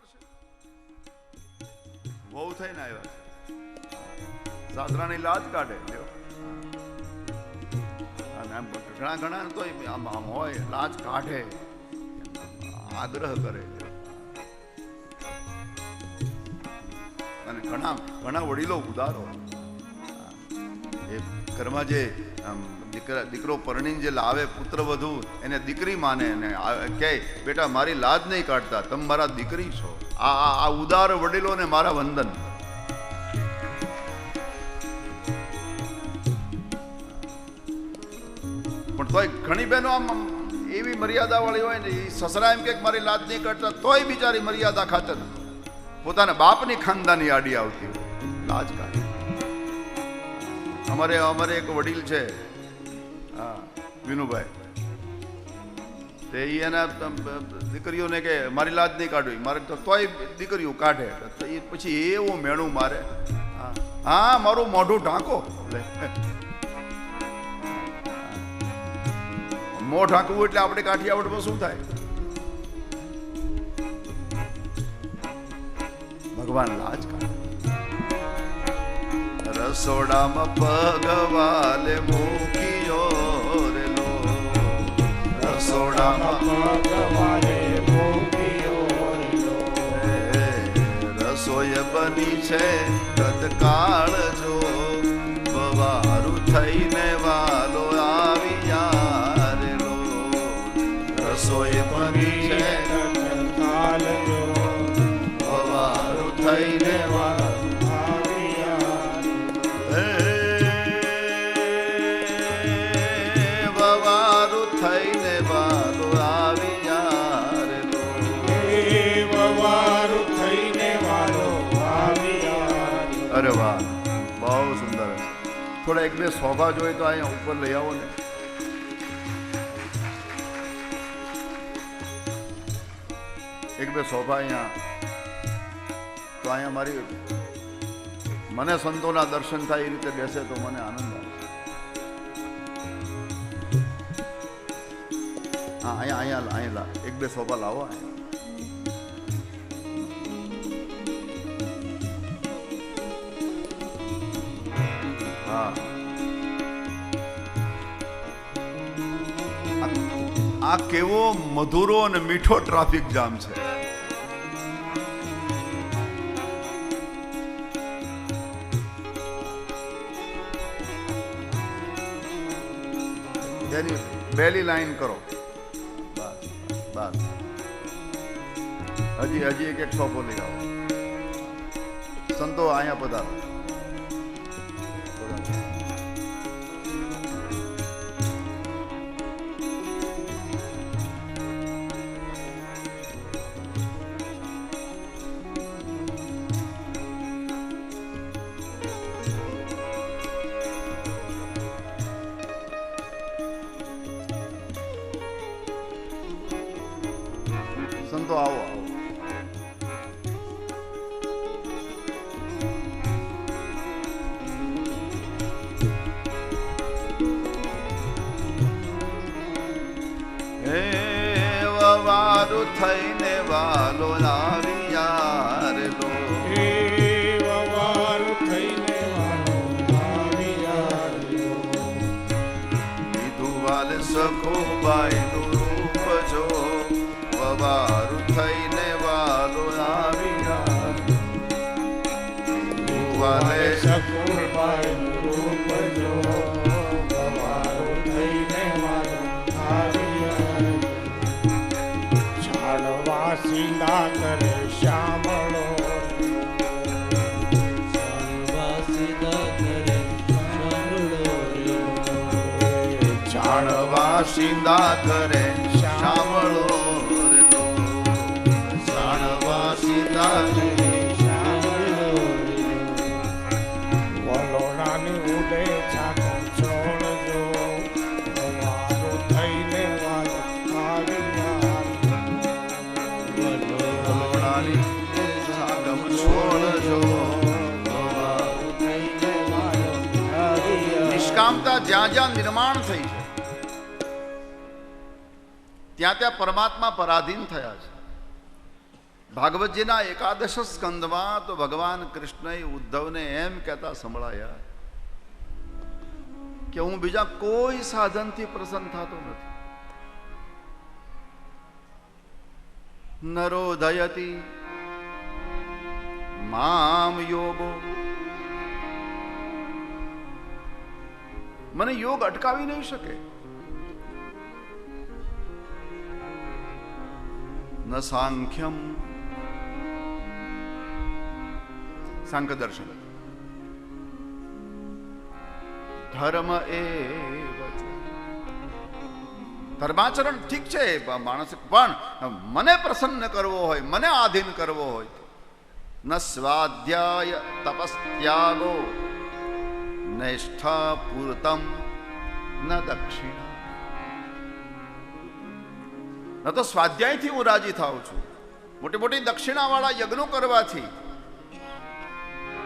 છે. બહુ થઈને આવ્યા સાસરાની લાજ કાઢે અને ઘણા ઘણા તો આમ હોય લાજ કાઢે આગ્રહ કરે અને ઘણા ઘણા વડીલો ઉદારો એ ઘરમાં જે દીકરો પરણીને જે લાવે પુત્ર વધુ એને દીકરી માને અને કહે બેટા મારી લાજ નહીં કાઢતા તમે મારા દીકરી છો. આ ઉદાર વડીલોને મારા વંદન. પણ તોય ઘણી બહેનો આમ એવી મર્યાદા વાળી હોય ને, એ સસરા એમ કે મારી લાજ નહીં કાઢતા તોય બિચારી મર્યાદા ખાતર પોતાના બાપની ખાનદાની આડી આવતી હોય લાજ કાઢે. અમારે એક વડીલ છે, હા વિનુભાઈ, તે એના દીકરીઓને કે મારી લાજ નહીં કાઢવી, મારે તો તોય દીકરીઓ કાઢે. એ પછી એવું મેણું મારે, હા મારું મોઢું ઢાંકો. મોં ઢાંકવું એટલે આપણે કાઠિયાવાડમાં શું થાય? ભગવાન લાજ કાઢે. રસોડામાં પગવાલે મૂક્યો રે લો, રસોડામાં પગવાલે મૂક્યો રે લો, રસોઈ બની છે તત્કાળ જો, બવારું થઈને વાલો આવ્યા રે લો, રસોઈ બની છે તત્કાળ જો, બવારું થઈને વાલો થોડા એક બે શોભા જોઈએ તો અહીંયા ઉપર લઈ આવો ને. એક બે શોભા અહીંયા તો અહીંયા મારી મને સંતોના દર્શન થાય એ રીતે બેસે તો મને આનંદ આવે. હા અહીંયા એક બે શોભા લાવો. આ કેવો મધુરો અને મીઠો ટ્રાફિક જામ છે. તેની બેલી લાઈન કરો. બસ હજી એક શોપો લઈ આવો. સંતો અહીંયા પધારો. સંતો આવો આવો. હે વવારું થઈને વાલો આવ્યા રે લો, હે વવારું થઈને વાલો આવ્યા રે લો, કીધું વાલે સખો બાઈનું રૂપ જો, વવારું થઈને વાલો આવ્યા, વાલે સકુરબાઈનું રૂપ જો, વવારું થઈને વાલો આવ્યા, છાડવા સીધા કરે શ્યામળો, છાડવા સીધા કરે શ્યામળો, છાડવા સીધા કરે શ્યામળો, વલોણાની ઉડે છાકર છોડજો, વવારું થઈને વાલો આવ્યા, વલોણાની છાકર છોડજો, વવારું થઈને વાલો આવ્યા. નિષ્કામતા જ્યાં જ્યાં નિર્માણ થઈ છે ત્યાં ત્યાં પરમાત્મા પરાધીન થયા છે. ભાગવતજીના એકાદશ સ્કંદમાં તો ભગવાન કૃષ્ણએ ઉદ્ધવને એમ કહેતા સંભળાયા કે હું બીજા કોઈ સાધનથી પ્રસન્ન થતો નથી. નરો દયતી મામ યોગો, મને યોગ અટકાવી નહીં શકે. ન સાંખ્યમ, સાંખ્ય દર્શન, ધર્મ એવ ધર્માચરણ ઠીક છે માણસ, પણ મને પ્રસન્ન કરવો હોય, મને આધીન કરવો હોય તો ન સ્વાધ્યાય તપસ્ત્યાગો નૈષ્ઠા પૂર્તમ ન દક્ષિણા. ન તો સ્વાધ્યાયથી હું રાજી થાઉં છું, મોટી મોટી દક્ષિણા વાળા યજ્ઞો કરવાથી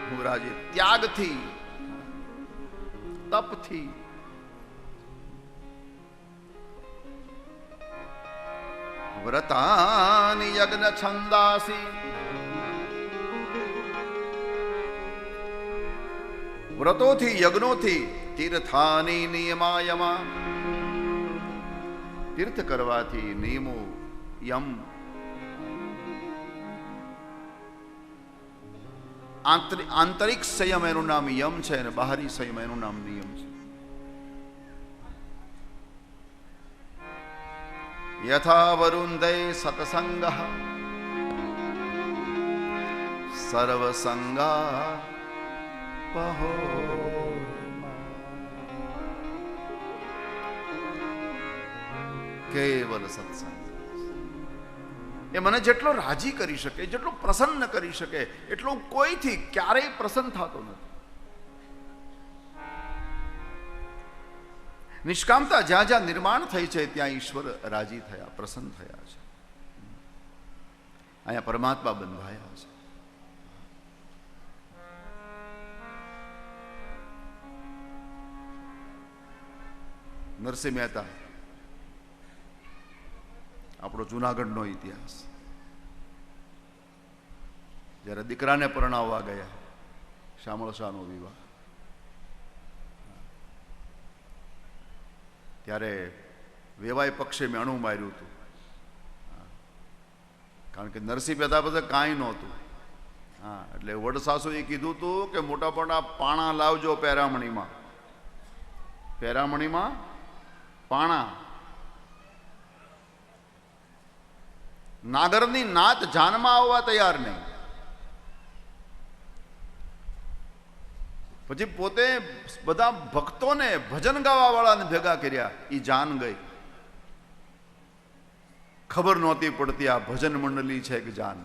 હું રાજી, ત્યાગથી, તપથી. વ્રતાની યજ્ઞ છંદાસી, વ્રતોથી યજ્ઞોથી, તીર્થાની નિયમાયમા, તીર્થ કરવાથી, નિયમો, યમ, આંતરિક સંયમ એનું નામ યમ છે અને બહારી સંયમ એનું નામ નિયમ છે. યથા વરુંધે સત્સંગ સર્વસંગા પહો. કેવલ સત્સંગ એ મને જેટલો રાજી કરી શકે, જેટલો પ્રસન્ન કરી શકે, એટલો કોઈથી ક્યારેય પ્રસન્ન થતો નથી. નિષ્કામતા જ્યાં જ્યાં નિર્માણ થઈ છે ત્યાં ઈશ્વર રાજી થયા, પ્રસન્ન થયા છે. અહીંયા પરમાત્મા બંધાયા છે. નરસિંહ મહેતા, આપણો જૂનાગઢનો ઇતિહાસ. જ્યારે દીકરાને પરણાવવા ગયા, શામળ શાહનો વિવાહ, ત્યારે વેવાય પક્ષે મેણું માર્યું હતું. કારણ કે નરસિંહ મહેતા પાસે કાંઈ નહોતું. હા, એટલે વડ સાસુએ કીધું હતું કે મોટા મોટા પાણા લાવજો પેરામણીમાં. પેરામણીમાં પાણા. નાગરની નાત જાનમાં આવવા તૈયાર નહીં. પછી પોતે બધા ભક્તોને, ભજન ગાવા વાળાને ભેગા કર્યા. એ જાન ગઈ, ખબર નહોતી પડતી આ ભજન મંડળી છે કે જાન.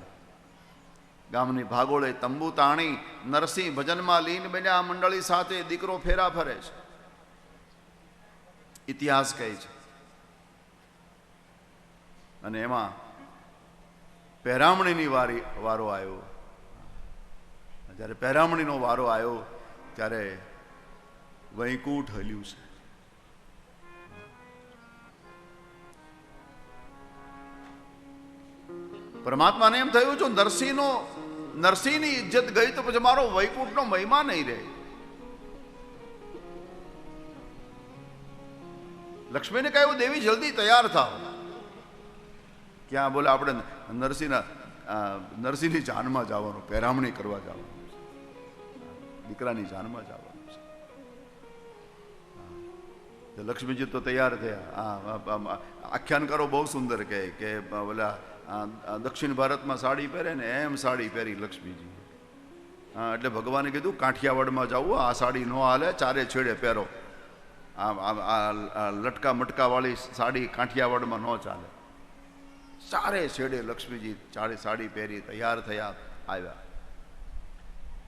ગામની ભાગોળે તંબુ તાણી નરસિંહ ભજનમાં લીન બન્યા. આ મંડળી સાથે દીકરો ફેરા ફરે છે. ઇતિહાસ કહે છે. અને એમાં પહેરામણીની વારો આવ્યો. જ્યારે પહેરામણીનો વારો આવ્યો ત્યારે વૈકુંઠ હલ્યું છે. પરમાત્માને એમ થયું જો નરસિંહની ઇજ્જત ગઈ તો પછી મારો વૈકુંઠનો મહિમા નહીં રહે. લક્ષ્મીને કહ્યું દેવી જલ્દી તૈયાર થાવ. ક્યાં? બોલે આપણે નરસિંહની જાનમાં જવાનું, પહેરામણી કરવા જવાનું, દીકરાની જાનમાં જવાનું છે. લક્ષ્મીજી તો તૈયાર થયા. આખ્યાનકારો બહુ સુંદર કહે કે બોલા દક્ષિણ ભારતમાં સાડી પહેરે ને એમ સાડી પહેરી લક્ષ્મીજી. હા, એટલે ભગવાને કીધું કાઠિયાવાડમાં જવું, આ સાડી ન હાલે, ચારે છેડે પહેરો. આ લટકા મટકા વાળી સાડી કાઠિયાવાડમાં ન ચાલે. ચારે છેડે લક્ષ્મીજી ચારે સાડી પહેરી તૈયાર થયા, આવ્યા.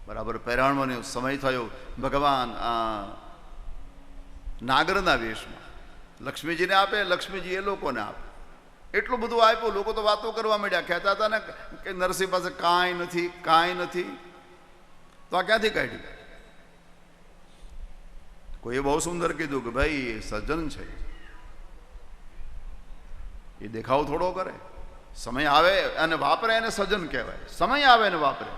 બરાબર પહેરાણવાનો સમય થયો. ભગવાન નાગરના વેશમાં લક્ષ્મીજીને આપે, લક્ષ્મીજી એ લોકોને આપે. એટલું બધું આપ્યું, લોકો તો વાતો કરવા માંડ્યા. કહેતા હતા ને કે નરસિંહ પાસે કાંઈ નથી, કાંઈ નથી. તો આ ક્યાંથી કાઢ્યું? કોઈએ બહુ સુંદર કીધું કે ભાઈ સજ્જન છે, એ દેખાવ થોડો કરે. સમય આવે અને વાપરે એને સજન કહેવાય. સમય આવે ને વાપરે.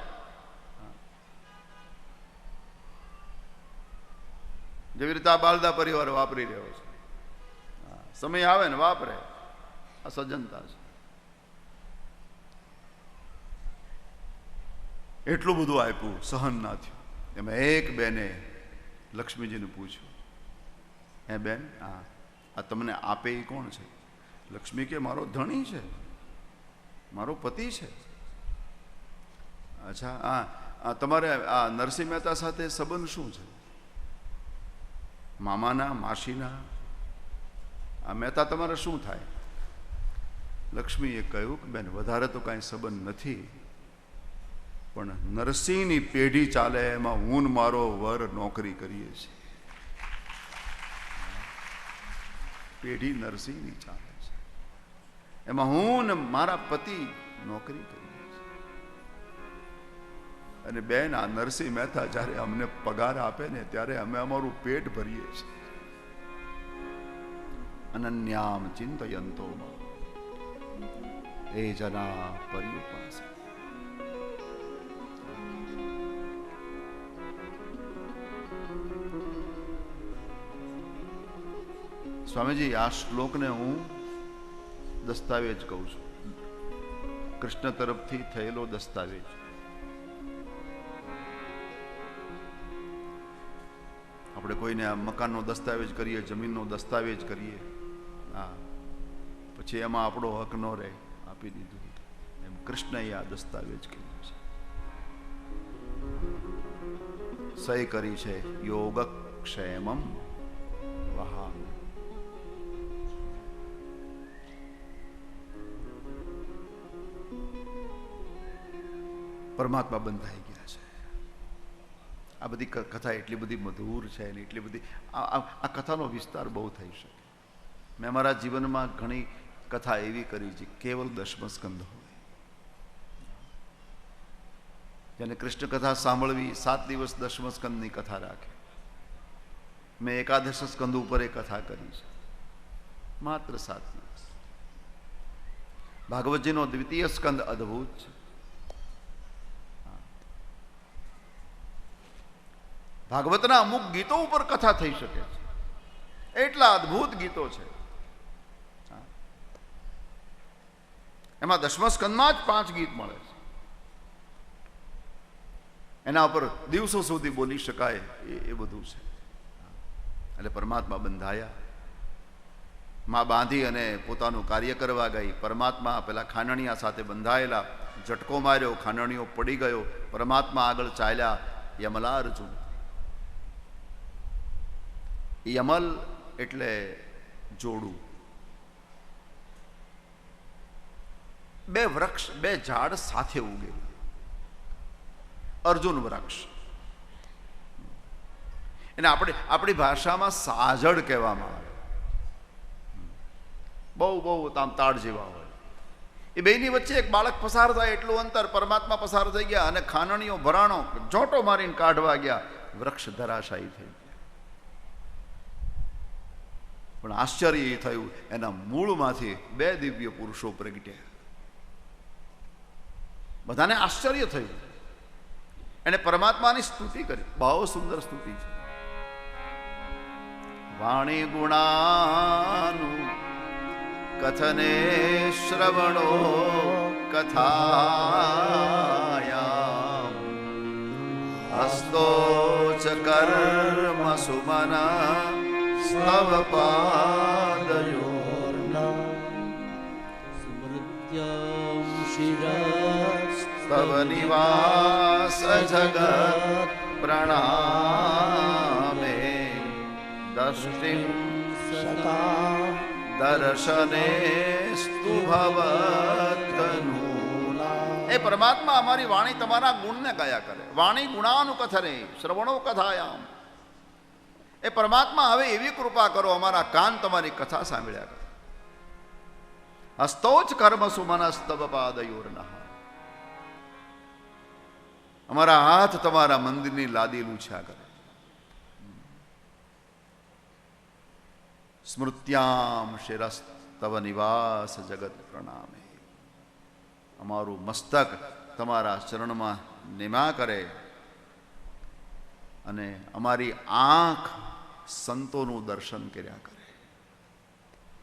જેવી રીતે આ બાલદા પરિવાર વાપરી રહ્યો છે. સમય આવે ને વાપરે, આ સજ્જનતા છે. એટલું બધું આપ્યું, સહન ના થયું. એમાં એક બેને લક્ષ્મીજીને પૂછ્યું, હે બેન, આ તમને આપે એ કોણ છે? લક્ષ્મી કે મારો ધણી છે, મારો પતિ છે. અચ્છા, તમારે આ નરસિંહ મહેતા સાથે સંબંધ શું છે? મામાના, માસીના? આ મહેતા તમારે શું થાય? લક્ષ્મીએ કહ્યું કે બેન, વધારે તો કાંઈ સંબંધ નથી, પણ નરસિંહની પેઢી ચાલે એમાં હું ને મારો વર નોકરી કરીએ છીએ. પેઢી નરસિંહની ચાલે છે, એમાં હું ને મારા પતિ નોકરી કરીએ છીએ. અને બેન, આ નરસિંહ મહેતા જ્યારે અમને પગાર આપે ને ત્યારે અમે અમારું પેટ ભરીએ છીએ. અનન્યામ ચિંતયંતો એ જના પર્યુપાસ. સ્વામીજી, આ શ્લોકને હું દસ્તાવેજ કહું છું, કૃષ્ણ તરફથી થયેલો દસ્તાવેજ. આપણે કોઈને આ મકાનનો દસ્તાવેજ કરીએ, જમીનનો દસ્તાવેજ કરીએ, પછી એમાં આપણો હક ન રહે, આપી દીધું. એમ કૃષ્ણએ આ દસ્તાવેજ કર્યો છે, સહી કરી છે. યોગક્ષેમમ વહા. પરમાત્મા બંધાઈ ગયા છે. આ બધી કથા એટલી બધી મધુર છે ને એટલી બધી આ કથાનો વિસ્તાર બહુ થઈ શકે. મેં મારા જીવનમાં ઘણી કથા એવી કરી છે કેવલ દશમ સ્કંદ હોય, જેને કૃષ્ણ કથા સાંભળવી 7 દિવસ દશમ સ્કંદની કથા રાખે. મેં એકાદશ સ્કંદ ઉપર એ કથા કરી છે, માત્ર 7 દિવસ. ભાગવતજીનો દ્વિતીય સ્કંદ અદ્ભુત છે. ભાગવતના અમુક ગીતો ઉપર કથા થઈ શકે છે, એટલા અદ્ભુત ગીતો છે. એમાં દશમ સ્કંદમાં જ 5 ગીત મળે છે. એના ઉપર દિવસો સુધી બોલી શકાય એ બધું છે. એટલે પરમાત્મા બંધાયા. માં બાંધી અને પોતાનું કાર્ય કરવા ગઈ. પરમાત્મા પેલા ખાનણિયા સાથે બંધાયેલા, ઝટકો માર્યો, ખાનણીઓ પડી ગયો. પરમાત્મા આગળ ચાલ્યા. યમલાર્જુન. યમલ એટલે જોડું. 2 વૃક્ષ, 2 ઝાડ સાથે ઉગે. અર્જુન વૃક્ષ. એને આપણી ભાષામાં સાજડ કહેવામાં આવે. બહુ આમ તાડ જેવા હોય. એ બેની વચ્ચે એક બાળક પસાર થાય એટલું અંતર પરમાત્મા પસાર થઈ ગયા અને ખાનણીઓ ભરાણો જોટો મારીને કાઢવા ગયા. વૃક્ષ ધરાશાયી થઈ ગયા. પણ આશ્ચર્ય એ થયું, એના મૂળમાંથી 2 દિવ્ય પુરુષો પ્રગટ્યા. બધાને આશ્ચર્ય થયું. એને પરમાત્માની સ્તુતિ કરી. બહુ સુંદર સ્તુતિ છે. વાણી ગુણાનું કથને શ્રવણો કથાયામ હસ્તો ચ કર્મ સુમના સ્તવ પાદયોર્ના સ્મૃત્યમ શિરસ્ તવ નિવાસ જગત પ્રણામે દૃષ્ટિ સતા દર્શને સ્તુ ભવતનૂના. એ પરમાત્મા, અમારી વાણી તમારા ગુણને ગાયા કરે. વાણી ગુણાનું કથને શ્રવણો કથાયામ. એ પરમાત્મા, હવે એવી કૃપા કરો, અમારા કાન તમારી કથા સાંભળ્યા કરે. હસ્તોચ કર્મ સુમનસ્તવ પાદયોર્નઃ. અમારા હાથ તમારા મંદિરની લાદી લૂછ્યા કરે. સ્મૃત્યામ શિરસ્તવ નિવાસ જગત પ્રણામે. અમારું મસ્તક તમારા ચરણમાં નિમા કરે અને અમારી આંખ સંતોનું દર્શન કર્યા કરે.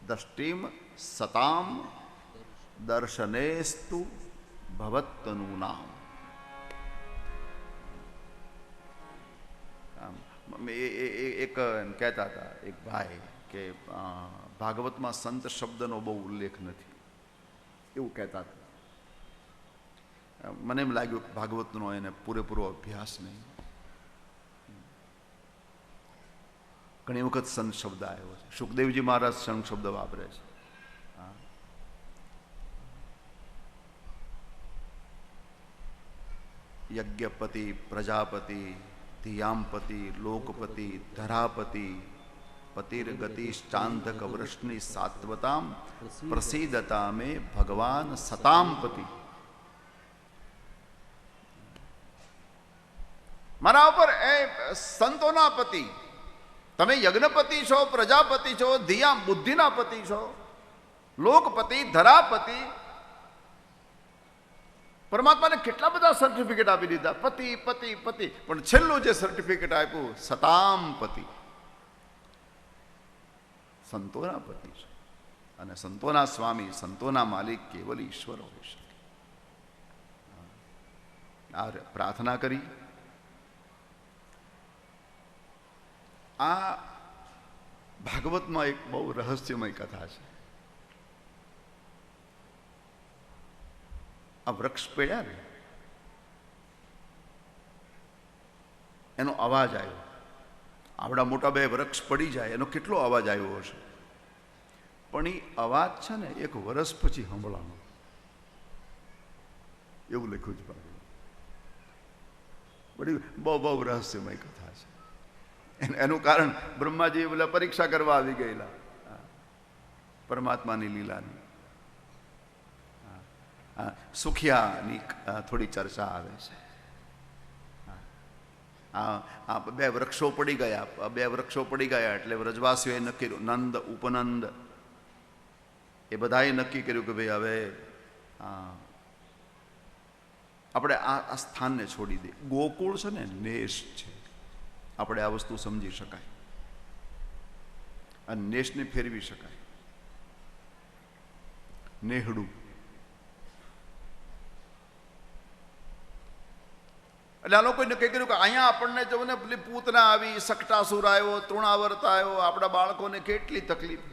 દષ્ટિમ સતામ દર્શનેસ્તુ ભવત્તનું નામ. એક કહેતા હતા એક ભાઈ કે ભાગવતમાં સંત શબ્દનો બહુ ઉલ્લેખ નથી એવું કહેતા હતા. મને એમ લાગ્યું કે ભાગવતનો એને પૂરેપૂરો અભ્યાસ નહીં. ઘણી વખત સંત શબ્દ આવ્યો છે. સુખદેવજી મહારાજ સંત શબ્દ વાપરે છે. યજ્ઞપતિ, પ્રજાપતિ, ધિયામપતિ, લોકપતિ, ધરાપતિ, પતિર્ગતિશ્ચાંધક વૃષ્ણિ સાત્વતામ પ્રસિદ્ધતા મે ભગવાન સતામપતિ. મારા ઉપર એ સંતોના પતિ. તમે યજ્ઞપતિ છો, પ્રજાપતિ છો, ધિયામ બુદ્ધિના પતિ છો, લોકપતિ, ધરાપતિ. પરમાત્માને કેટલા બધા સર્ટિફિકેટ આપી દીધા, પતિ પતિ પતિ, પણ છેલ્લું જે સર્ટિફિકેટ આપ્યું સતામ પતિ, સંતોના પતિ છે. અને સંતોના સ્વામી, સંતોના માલિક કેવલ ઈશ્વર હોઈ શકે. આ પ્રાર્થના કરી. આ ભાગવતમાં એક બહુ રહસ્યમય કથા છે. આ વૃક્ષ પડ્યા ને એનો અવાજ આવ્યો. આવડા મોટા બે વૃક્ષ પડી જાય એનો કેટલો અવાજ આવ્યો હશે, પણ એ અવાજ છે ને એક વર્ષ પછી સંભળાનો, એવું લખ્યું છે ભાગવત. બધી બહુ રહસ્યમય કથા છે. એનું કારણ બ્રહ્માજી પેલા પરીક્ષા કરવા આવી ગયેલા પરમાત્માની લીલાની. સુખિયાની થોડી ચર્ચા આવે છે. આ બે વૃક્ષો પડી ગયા એટલે વ્રજવાસીઓએ નક્કી કર્યું, નંદ ઉપનંદ એ બધાએ નક્કી કર્યું કે ભાઈ હવે આપણે આ સ્થાનને છોડી દઈએ. ગોકુળ છે ને નેશ છે, આપણે આ વસ્તુ સમજી શકાય અને નેશને ફેરવી શકાય. નેહડું એટલે આ લોકોએ નક્કી કર્યું કે અહીંયા આપણને જો ને પેલી પૂતના આવી, સકટાસુર આવ્યો, તૃણાવર્ત આવ્યો, આપણા બાળકોને કેટલી તકલીફ.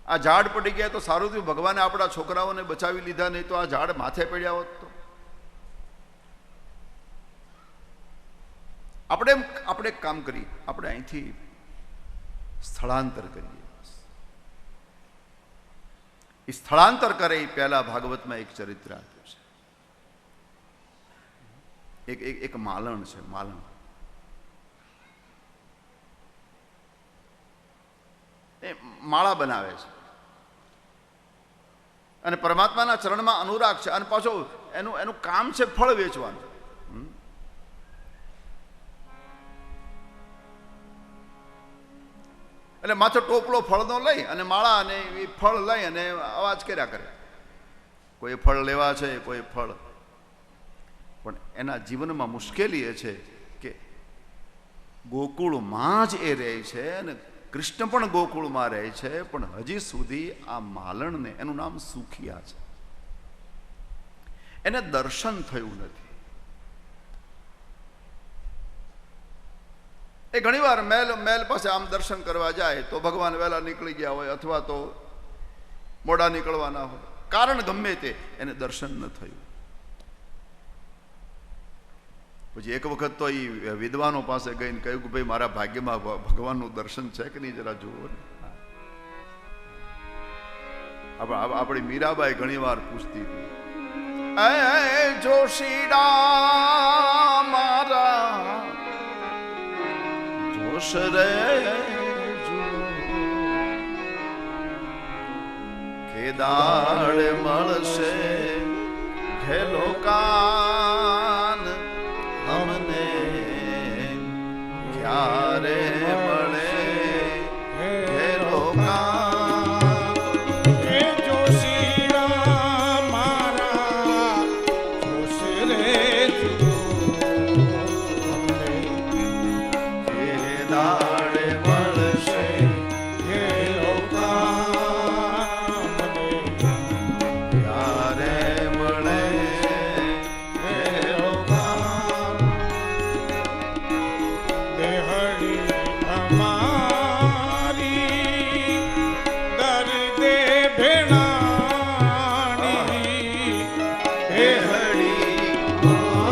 આ ઝાડ પડી ગયા તો સારું થયું ભગવાને આપણા છોકરાઓને બચાવી લીધા, નહીં તો આ ઝાડ માથે પડ્યા હોત તો. આપણે એક કામ કરીએ, આપણે અહીંથી સ્થળાંતર કરીએ. એ સ્થળાંતર કરે એ પહેલા ભાગવતમાં એક ચરિત્ર આપ્યું છે. એક માલણ છે. માલણ એ માળા બનાવે છે અને પરમાત્માના ચરણમાં અનુરાગ છે અને પાછો એનું કામ છે ફળ વેચવાનું. એટલે માથે ટોપલો ફળનો લઈ અને માળા અને એ ફળ લઈ અને અવાજ કર્યા કરે. કોઈ ફળ લેવા છે, કોઈ ફળ. પણ એના જીવનમાં મુશ્કેલી એ છે કે ગોકુળમાં જ એ રહે છે અને કૃષ્ણ પણ ગોકુળમાં રહે છે, પણ હજી સુધી આ માલણને, એનું નામ સુખિયા છે, એને દર્શન થયું નથી. એ ઘણીવાર મહેલ પાસે આમ દર્શન કરવા જાય તો ભગવાન વહેલા નીકળી ગયા હોય અથવા તો મોડા નીકળવાના હોય, કારણ ગમે તે, એને દર્શન ન થયું. પછી એક વખત તો એ વિદ્વાનો પાસે ગઈને કહ્યું કે ભાઈ મારા ભાગ્યમાં ભગવાનનું દર્શન છે કે નહીં, જરા જુઓ ને. આપણી મીરાબાઈ ઘણી વાર પૂછતી હતી, એ જોશીડા મારા જોશ રે કેદાડ મળશે ઘેલો કાન અમને ક્યારે મળે ઘેલો કાન. જોશીડા હે હળી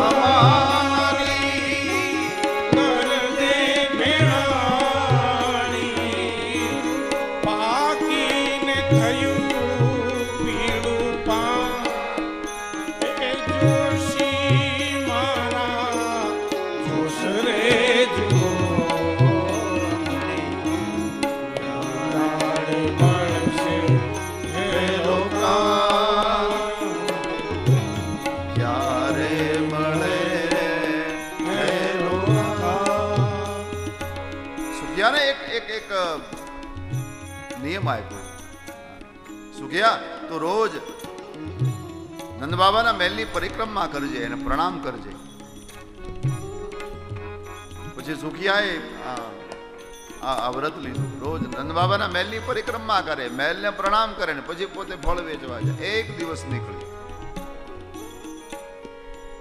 અમારી કરદે મેળાણી પાકીને થયું પીળું પાન એ જોશી મારા જોશ રે જો મળશે હે લોકા ક્યારે મળે હે સુખિયાને એક નિયમ આપ્યો. સુખિયા તો રોજ નંદ બાબાના મહેલની પરિક્રમા કરજે અને પ્રણામ કરજે. પછી સુખિયાએ આ વ્રત લીધું. રોજ નંદ બાબાના મહેલની પરિક્રમા કરે, મહેલને પ્રણામ કરે ને પછી પોતે ફળ વેચવા જાય. એક દિવસ નીકળી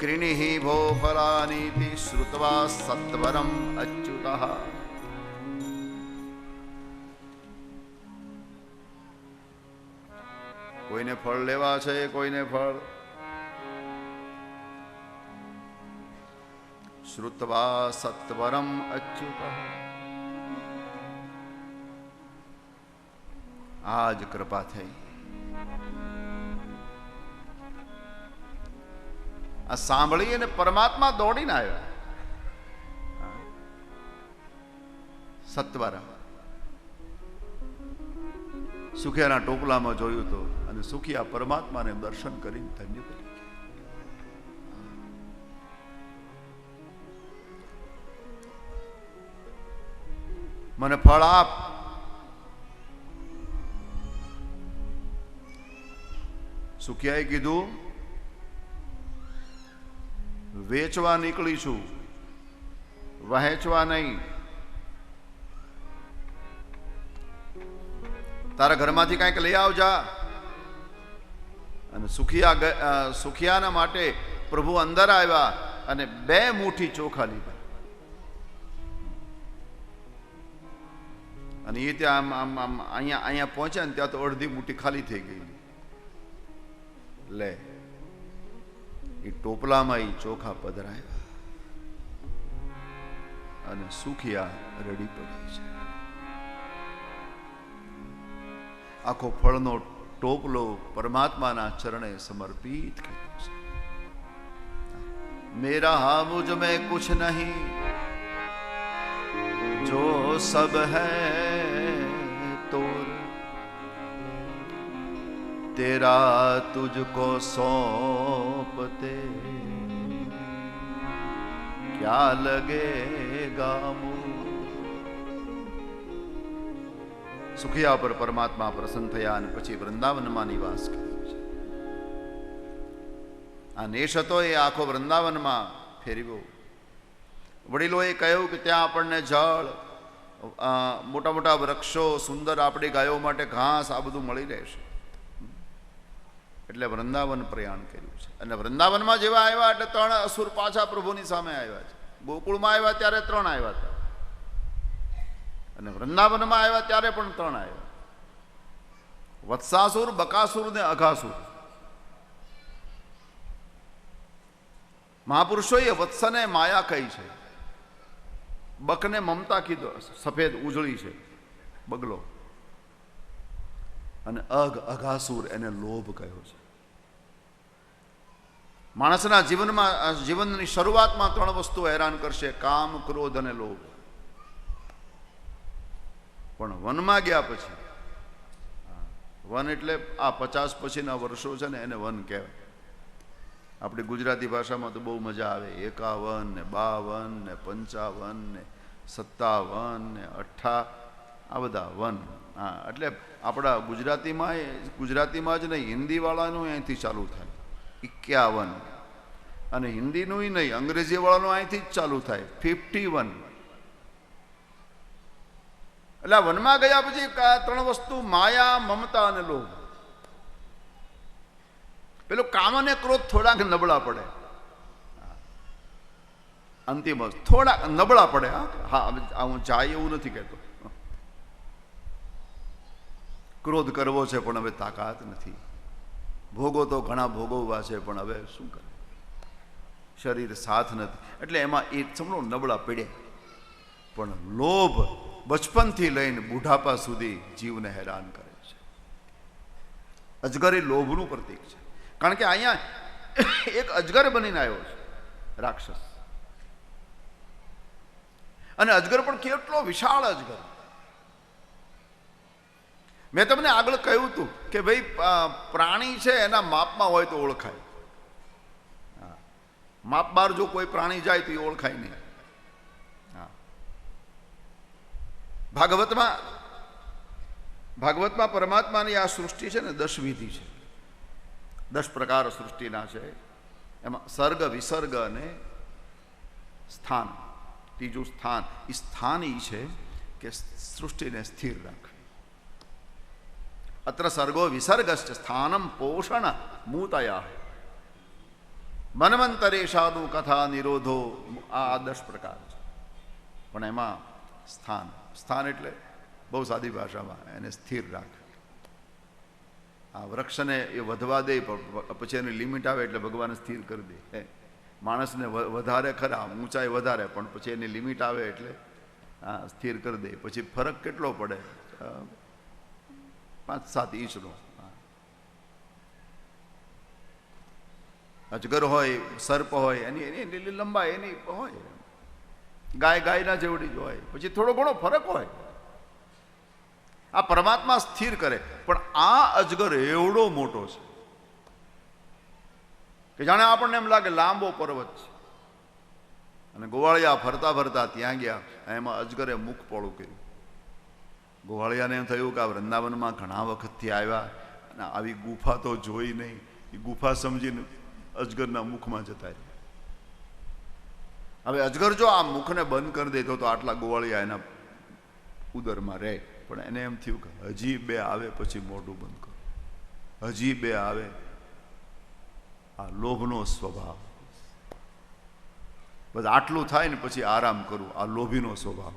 ક્રિણીહિ ભો ફલાનીતિ શ્રુત્વા સત્વરમ અચ્યુતઃ. કોઈને ફળ લેવા છે, કોઈને ફળ. શ્રુત્વા સત્વરમ અચ્યુતઃ. આજ કૃપા થઈ. આ સાંભળી અને પરમાત્મા દોડીને આવ્યા. સત્વર સુખિયાના ટોપલામાં જોયું તો અને સુખિયા પરમાત્માને દર્શન કરીને ધન્ય કરી. મને ફળ આપ. સુખિયાએ કીધું વેચવા નીકળીશું, વહેંચવા નહીં. તારા ઘરમાંથી કંઈક લઈ આવજા. અને સુખિયાના માટે પ્રભુ અંદર આવ્યા અને 2 મુઠ્ઠી ચોખા લીધા. અને એ ત્યાં આમ અહીંયા પહોંચ્યા ને ત્યાં તો અડધી મુઠ્ઠી ખાલી થઈ ગઈ. લે એ ટોપલામાં એ ચોખા પધરાયા અને સુખિયા રડી પડી છે. આખો ફળનો ટોપલો પરમાત્માના ચરણે સમર્પિત કર્યો છે. મેરા હા મુझ મેં કુછ નહીં જો સબ હૈ તોર तेरा तुझको सौंपते क्या लगेगा मुझ. સુખિયા પર પરમાત્મા પ્રસન્ન થયા અને પછી વૃંદાવનમાં નિવાસ કર્યો છે. આ નેશ હતો એ આખો વૃંદાવનમાં ફેરવ્યો. વડીલોએ કહ્યું કે ત્યાં આપણને જળ, મોટા મોટા વૃક્ષો, સુંદર આપણી ગાયો માટે ઘાસ, આ બધું મળી રહેશે. એટલે વૃંદાવન પ્રયાણ કર્યું છે. અને વૃંદાવનમાં જેવા આવ્યા એટલે 3 અસુર પાછા પ્રભુની સામે આવ્યા છે. ગોકુળમાં આવ્યા ત્યારે 3 આવ્યા હતા અને વૃંદાવનમાં આવ્યા ત્યારે પણ 3 આવ્યા. વત્સાસુર, બકાસુર ને અઘાસુર. મહાપુરુષોએ વત્સને માયા કહી છે, બકને મમતા કીધો, સફેદ ઉજળી છે બગલો, અને અઘાસુર એને લોભ કહ્યો છે. માણસના જીવનની શરૂઆતમાં 3 વસ્તુ હેરાન કરશે: કામ, ક્રોધ અને લોભ. પણ વનમાં ગયા પછી, વન એટલે આ 50 પછીના વર્ષો છે ને એને વન કહેવાય. આપણી ગુજરાતી ભાષામાં તો બહુ મજા આવે. 51 ને 52 ને 55 ને 57 ને 58 આ બધા વન. હા, એટલે આપણા ગુજરાતીમાં જ નહીં, હિન્દીવાળાનું અહીંથી ચાલુ થાય 51, અને હિન્દીનું નહીં, અંગ્રેજીવાળાનું અહીંથી જ ચાલુ થાય 51. એટલે આ વનમાં ગયા પછી 3 વસ્તુ: માયા, મમતા અને લોભ. પેલો કામ અને ક્રોધ થોડાક નબળા પડે, અંતિમ થોડાક નબળા પડે. હા, હું જાય એવું નથી કહેતો. ક્રોધ કરવો છે પણ હવે તાકાત નથી. ભોગો તો ઘણા ભોગવવા છે, પણ હવે શું કરે, શરીર સાથ નથી, એટલે એમાં એ સમજો નબળા પડ્યા. પણ લોભ બચપનથી લઈને બુઢાપા સુધી જીવને હેરાન કરે છે. અજગર એ લોભનું પ્રતીક છે. કારણ કે અહીંયા એક અજગર બનીને આવ્યો છે, રાક્ષસ. અને અજગર પણ કેટલો વિશાળ અજગર. મેં તમને આગળ કહ્યું હતું કે ભાઈ પ્રાણી છે એના માપમાં હોય તો ઓળખાય. માપ બાર જો કોઈ પ્રાણી જાય તો એ ઓળખાય નહીં. ભાગવતમાં પરમાત્માની આ સૃષ્ટિ છે ને 10 વિધિ છે, 10 પ્રકાર સૃષ્ટિના છે. એમાં સર્ગ, વિસર્ગ અને સ્થાન, ત્રીજું સ્થાન. એ સ્થાન એ છે કે સૃષ્ટિને સ્થિર રાખવી. અત્ર સર્ગો વિસર્ગશ્ચ સ્થાનમ પોષણ મૂતયા મન્વંતરેશાનું કથા નિરોધો. આ 10 પ્રકાર છે. પણ એમાં સ્થાન એટલે બહુ સાદી ભાષામાં એને સ્થિર રાખે. આ વૃક્ષને એ વધવા દે, પછી એની લિમિટ આવે એટલે ભગવાન સ્થિર કરી દે. માણસને વધારે ખરા, ઊંચાઈ વધારે, પણ પછી એની લિમિટ આવે એટલે સ્થિર કરી દે. પછી ફરક કેટલો પડે, 5-7 ઇંચનો. અજગર હોય, સર્પ હોય, એની લંબાઈ એની હોય, ગાયના જેવડી જ હોય, પછી થોડો ઘણો ફરક હોય. આ પરમાત્મા સ્થિર કરે. પણ આ અજગર એવડો મોટો છે કે જાણે આપણને એમ લાગે લાંબો પર્વત છે. અને ગોવાળિયા ફરતા ફરતા ત્યાં ગયા, એમાં અજગરે મુખ પોળું કર્યું. ગોવાળિયાને એમ થયું કે આ વૃંદાવનમાં ઘણા વખતથી આવ્યા અને આવી ગુફા તો જોઈ નહીં. એ ગુફા સમજીને અજગરના મુખમાં જતા રહ્યા. હવે અજગર જો આ મુખને બંધ કરી દેતો તો આટલા ગોવાળિયા એના ઉદરમાં રહે. પણ એને એમ થયું કે હજી 2 આવે પછી મોઢું બંધ કરું. હજી 2 આવે. આ લોભનો સ્વભાવ. બસ આટલું થાય ને પછી આરામ કરું. આ લોભીનો સ્વભાવ.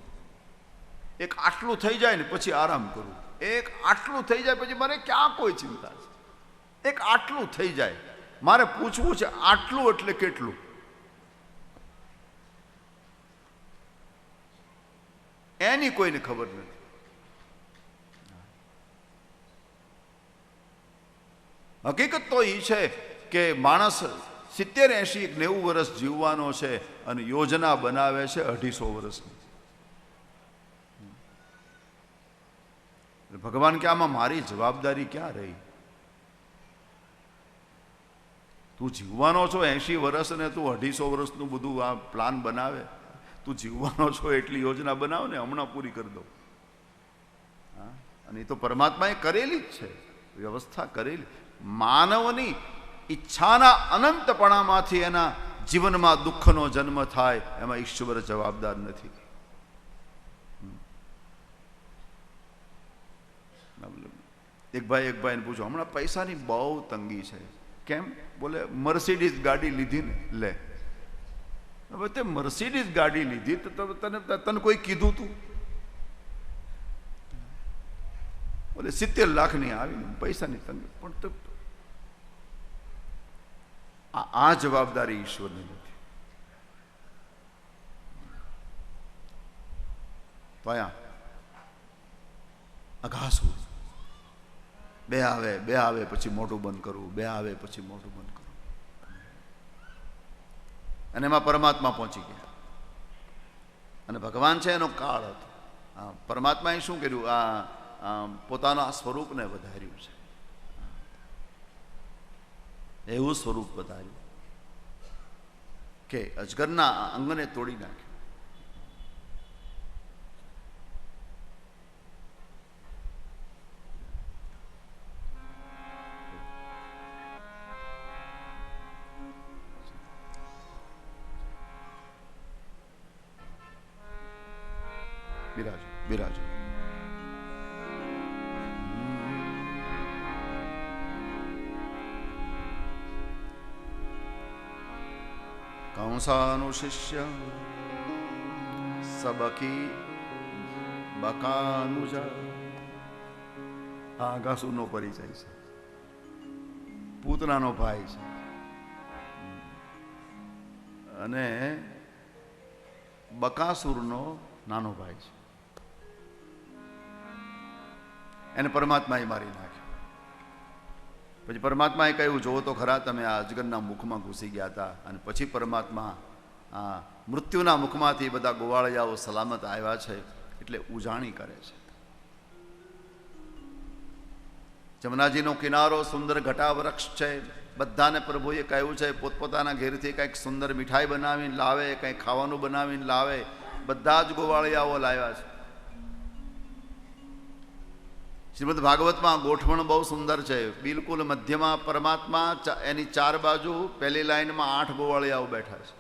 એક આટલું થઈ જાય ને પછી આરામ કરું. એક આટલું થઈ જાય પછી મને ક્યાં કોઈ ચિંતા છે. એક આટલું થઈ જાય મારે પૂછવું છે, આટલું એટલે કેટલું? એની કોઈને ખબર નથી. હકીકત તો એ છે કે માણસ 70, 80, 90 વર્ષ જીવવાનો છે અને યોજના બનાવે છે 250 વર્ષની. ભગવાન કે આમાં મારી જવાબદારી ક્યાં રહી? તું જીવવાનો છો 80 વર્ષ અને તું 250 વર્ષનું બધું આ પ્લાન બનાવે. તું જીવવાનો છો એટલી યોજના બનાવ ને, હમણાં પૂરી કરી દો. અને એ તો પરમાત્માએ કરેલી જ છે, વ્યવસ્થા કરેલી. માનવની ઈચ્છાના અનંતપણામાંથી એના જીવનમાં દુઃખનો જન્મ થાય, એમાં ઈશ્વર જવાબદાર નથી. એક ભાઈને પૂછો, હમણાં પૈસાની બહુ તંગી છે. કેમ? બોલે મર્સિડીઝ ગાડી લીધી ને. લે, હવે તે મર્સિડીઝ ગાડી લીધી તો તને કોઈ કીધું તું? બોલે 70 લાખની આવી, પૈસાની તંગી. પણ તો આ જવાબદારી ઈશ્વરની નથી. તો અહીંયા અઘાસુર 2 આવે પછી મોઢું બંધ કરવું, 2 આવે પછી મોઢું બંધ કરવું. અને એમાં પરમાત્મા પહોંચી ગયા. અને ભગવાન છે એનો કાળ હતો. પરમાત્માએ શું કર્યું? પોતાના સ્વરૂપને વધાર્યું છે. એવું સ્વરૂપ વધાર્યું કે અજગરના અંગને તોડી નાખ્યું. બિરાજો. કંસાનુશિષ્ય સબકી બકાનુજ. આ આગાસુરનો પરિચય છે. પૂતનાનો ભાઈ છે અને બકાસુરનો નાનો ભાઈ છે. એને પરમાત્માએ મારી નાખ્યો. પછી પરમાત્માએ કહ્યું, જોવો તો ખરા, તમે આ અજગરના મુખમાં ઘૂસી ગયા હતા અને પછી પરમાત્મા આ મૃત્યુના મુખમાંથી બધા ગોવાળિયાઓ સલામત આવ્યા છે એટલે ઉજાણી કરે છે. જમનાજીનો કિનારો સુંદર ઘટા વૃક્ષ છે. બધાને પ્રભુએ કહ્યું છે પોતપોતાના ઘેરથી કંઈક સુંદર મીઠાઈ બનાવીને લાવે, કંઈક ખાવાનું બનાવીને લાવે. બધા જ ગોવાળિયાઓ લાવ્યા છે. શ્રીમદ ભાગવતમાં ગોઠવણ બહુ સુંદર છે. બિલકુલ મધ્યમાં પરમાત્મા, એની ચાર બાજુ પહેલી લાઈનમાં 8 ગોવાળિયાઓ બેઠા છે,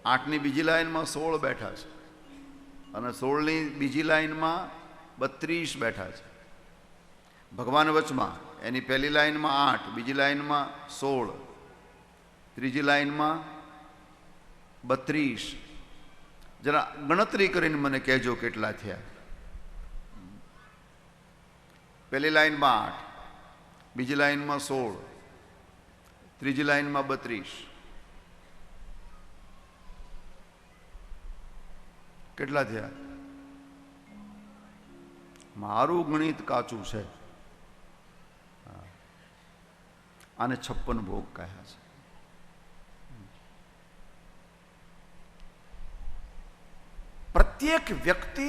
8ની બીજી લાઈનમાં 16 બેઠા છે અને 16ની બીજી લાઈનમાં 32 બેઠા છે. ભગવાન વચમાં, એની પહેલી લાઈનમાં 8, બીજી લાઈનમાં 16, ત્રીજી લાઈનમાં 32. જરા ગણતરી કરીને મને કહેજો કેટલા થયા. પહેલી લાઈનમાં 8, બીજી લાઈનમાં 16, ત્રીજી લાઈનમાં 32. કેટલા થયા? મારું ગણિત કાચું છે. આને 56 ભોગ કહ્યા છે. પ્રત્યેક વ્યક્તિ,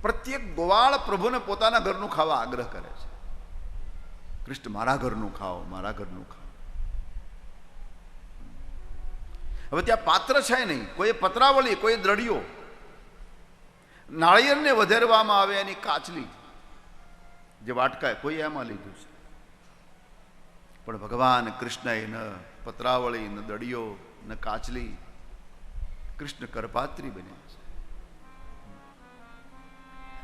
પ્રત્યેક ગોવાળ પ્રભુને પોતાના ઘરનું ખાવા આગ્રહ કરે છે. કૃષ્ણ, મારા ઘરનું ખાઓ, મારા ઘરનું ખાઓ. હવે ત્યાં પાત્ર છે નહીં, કોઈ પતરાવળી, કોઈ દ્રઢિયો. નાળિયેરને વધેરવામાં આવે એની કાચલી, જે વાટકા, કોઈ એમાં લીધું છે. પણ ભગવાન કૃષ્ણએ ન પતરાવળી, ન દડિયો, ન કાચલી, કૃષ્ણ કરપાત્રી બન્યા છે.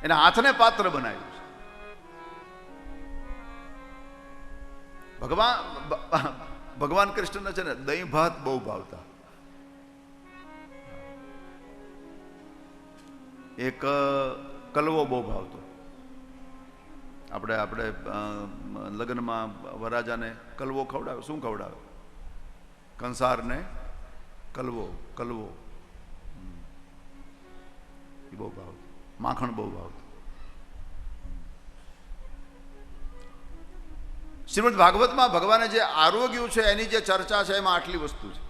એના હાથને પાત્ર બનાવ્યું છે. ભગવાન કૃષ્ણને છે ને દહીં ભાત બહુ ભાવતા. એક કલવો બહુ ભાવતો. આપણે લગ્નમાં વરાજાને કલવો ખવડાવે. શું ખવડાવે? કંસારને કલવો. એ બહુ ભાવતો. માખણ બહુ ભાવતું. શ્રીમદ ભાગવતમાં ભગવાને જે આરોગ્યું છે એની જે ચર્ચા છે એમાં આટલી વસ્તુ છે.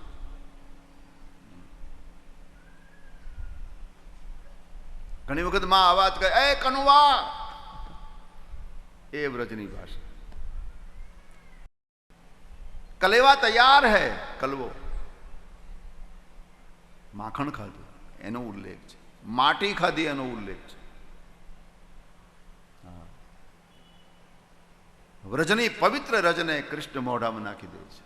ઘણી વખત માં અવાજ કહે, એ કનુવા, એ વ્રજની ભાષા. કલેવા તૈયાર હૈ, કલવો. માખણ ખાધું એનો ઉલ્લેખ છે. માટી ખાધી એનો ઉલ્લેખ છે. વ્રજની પવિત્ર રજને કૃષ્ણ મોઢામાં નાખી દે છે.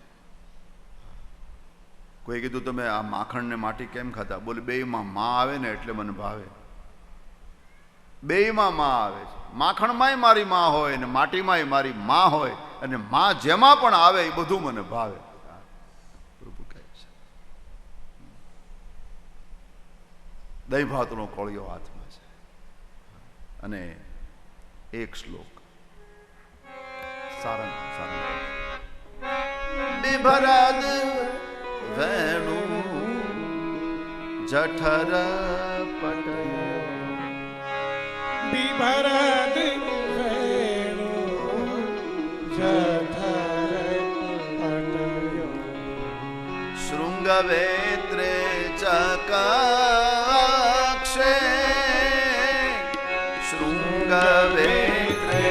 કોઈ કીધું તમે આ માખણ ને માટી કેમ ખાતા? બોલે બેયમાં માં આવે ને એટલે મને ભાવે. બેયમાં માં આવે છે. માખણમાંય મારી માં હોય ને માટીમાંય મારી માં હોય, અને માં જેમાં પણ આવે એ બધું મને ભાવે. પ્રભુ કહે છે. દહીં ભાતનો કોળિયો હાથમાં છે અને એક શ્લોક સારંગ બિભરદ વેણુ જઠર પટય. બિભરદ વેણુ જઠર પટય. શૃંગવેત્રે ચકાક્ષે. શૃંગવેત્રે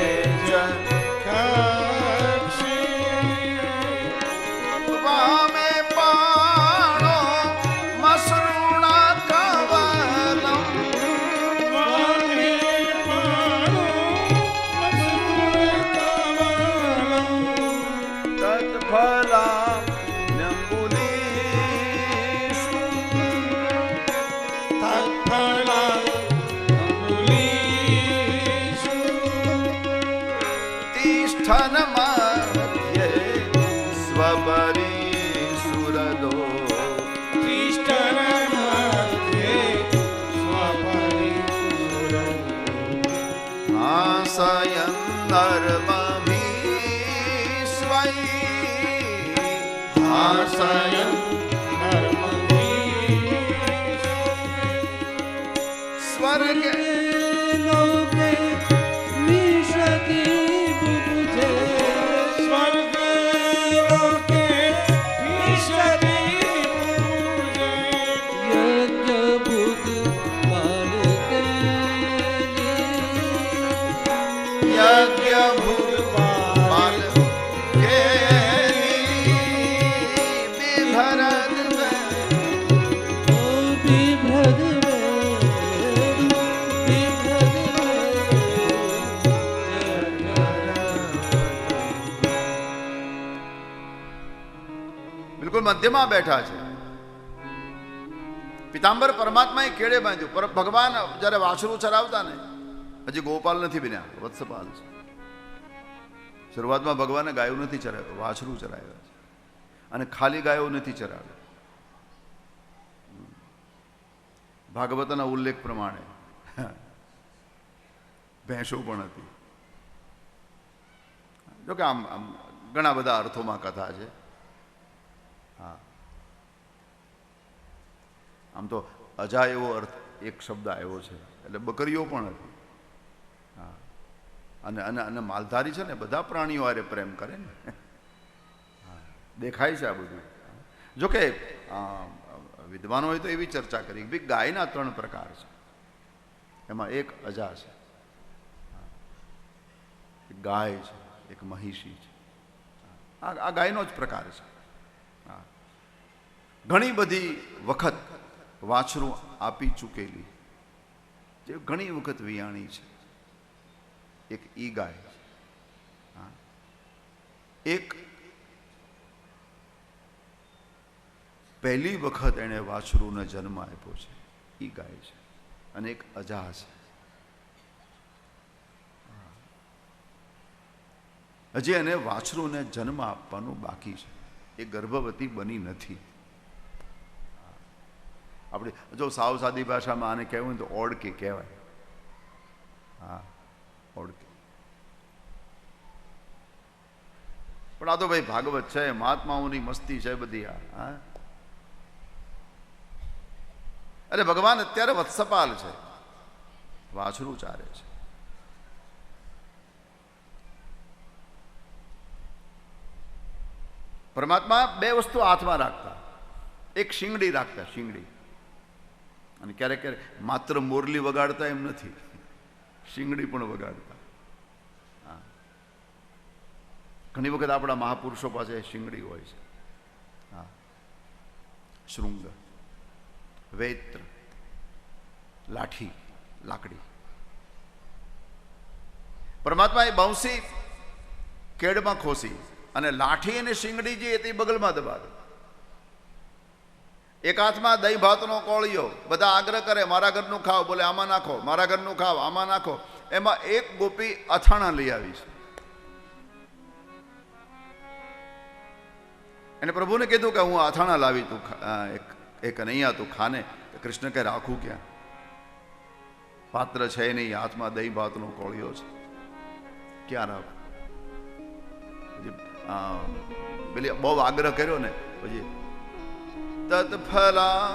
આશયન ધર્મધીશ સ્વર્ગે લોકે વિશતિ બુબુજે સ્વર્ગ લોકે વિશતિ બુબુજે યજ્ઞ ભૂત બાલકે યજ્ઞ ભૂત બાલ બિભ્રદ બિલકુલ મધ્યમાં બેઠા છે. પિતાંબર પરમાત્માએ કેળે બાંધ્યું. પર ભગવાન જ્યારે વાછરું ચરાવતા ને, હજી ગોપાલ નથી બન્યા, વત્સપાલ છે. શરૂઆતમાં ભગવાને ગાયો નથી ચરાવ્યા, વાછરું ચરાવ્યા છે. અને ખાલી ગાયો નથી ચરાવ્યા. ભાગવતના ઉલ્લેખ પ્રમાણે ભેંસો પણ હતી. જોકે આમ આમ ઘણા બધા અર્થોમાં કથા છે. હા, આમ તો અજા એવો અર્થ એક શબ્દ આવ્યો છે, એટલે બકરીઓ પણ હતી. હા, અને અને અને માલધારી છે ને, બધા પ્રાણીઓ હારે પ્રેમ કરે ને. હા, દેખાય છે આ બધું. જોકે વિદ્વાનોએ તો એવી ચર્ચા કરી કે ભાઈ ગાયના 3 પ્રકાર છે. એમાં એક અજા છે, એક ગાય છે, એક મહિષી છે. આ ગાયનો જ પ્રકાર છે. હા, ઘણી બધી વખત વાછરું આપી ચૂકેલી, જે ઘણી વખત વિયાણી છે, એક ઈ ગાય છે. હા, એક પહેલી વખત એણે વાછરુંને જન્મ આપ્યો છે, ઈ ગાય છે. અને એક અજા છે. હજી એને વાછરુંને જન્મ આપવાનું બાકી છે. એ ગર્ભવતી બની નથી. આપણે જો સાવ સાદી ભાષામાં આને કહેવું ને તો ઓળકી કહેવાય. હા, ઓળકી. પણ આ તો ભાઈ ભાગવત છે, મહાત્માઓની મસ્તી છે બધી. હા, અરે ભગવાન અત્યારે વત્સપાલ છે, વાછરું ચારે છે. પરમાત્મા 2 વસ્તુ હાથમાં રાખતા. એક શિંગડી રાખતા, શિંગડી. અને ક્યારેક ક્યારેક માત્ર મોરલી વગાડતા એમ નથી, શિંગડી પણ વગાડતા. હા, ઘણી વખત આપણા મહાપુરુષો પાસે શિંગડી હોય છે. હા, શૃંગ, વેત્ર, લાઠી, લાકડી. પરમાત્માએ બાંસી કેડમાં ખોસી અને લાઠી અને શિંગડી જે હતી બગલમાં દબાવી. એક હાથમાં દહીં ભાતનો કોળિયો, બધા આગ્રહ કરે મારા ઘરનું ખાવ, બોલે આમાં નાખો, મારા ઘરનું ખાવ, આમાં નાખો. એમાં એક ગોપી અથાણા લઈ આવી છે. એને પ્રભુને કીધું કે હું અથાણા લાવી, તું એક નહીં તું ખાને. કૃષ્ણ કે રાખું ક્યાં, પાત્ર છે નહીં, હાથમાં દહીં ભાતનો કોળિયો છે, ક્યાં રાખું. પેલી બહુ આગ્રહ કર્યો ને પછી તત્ફલા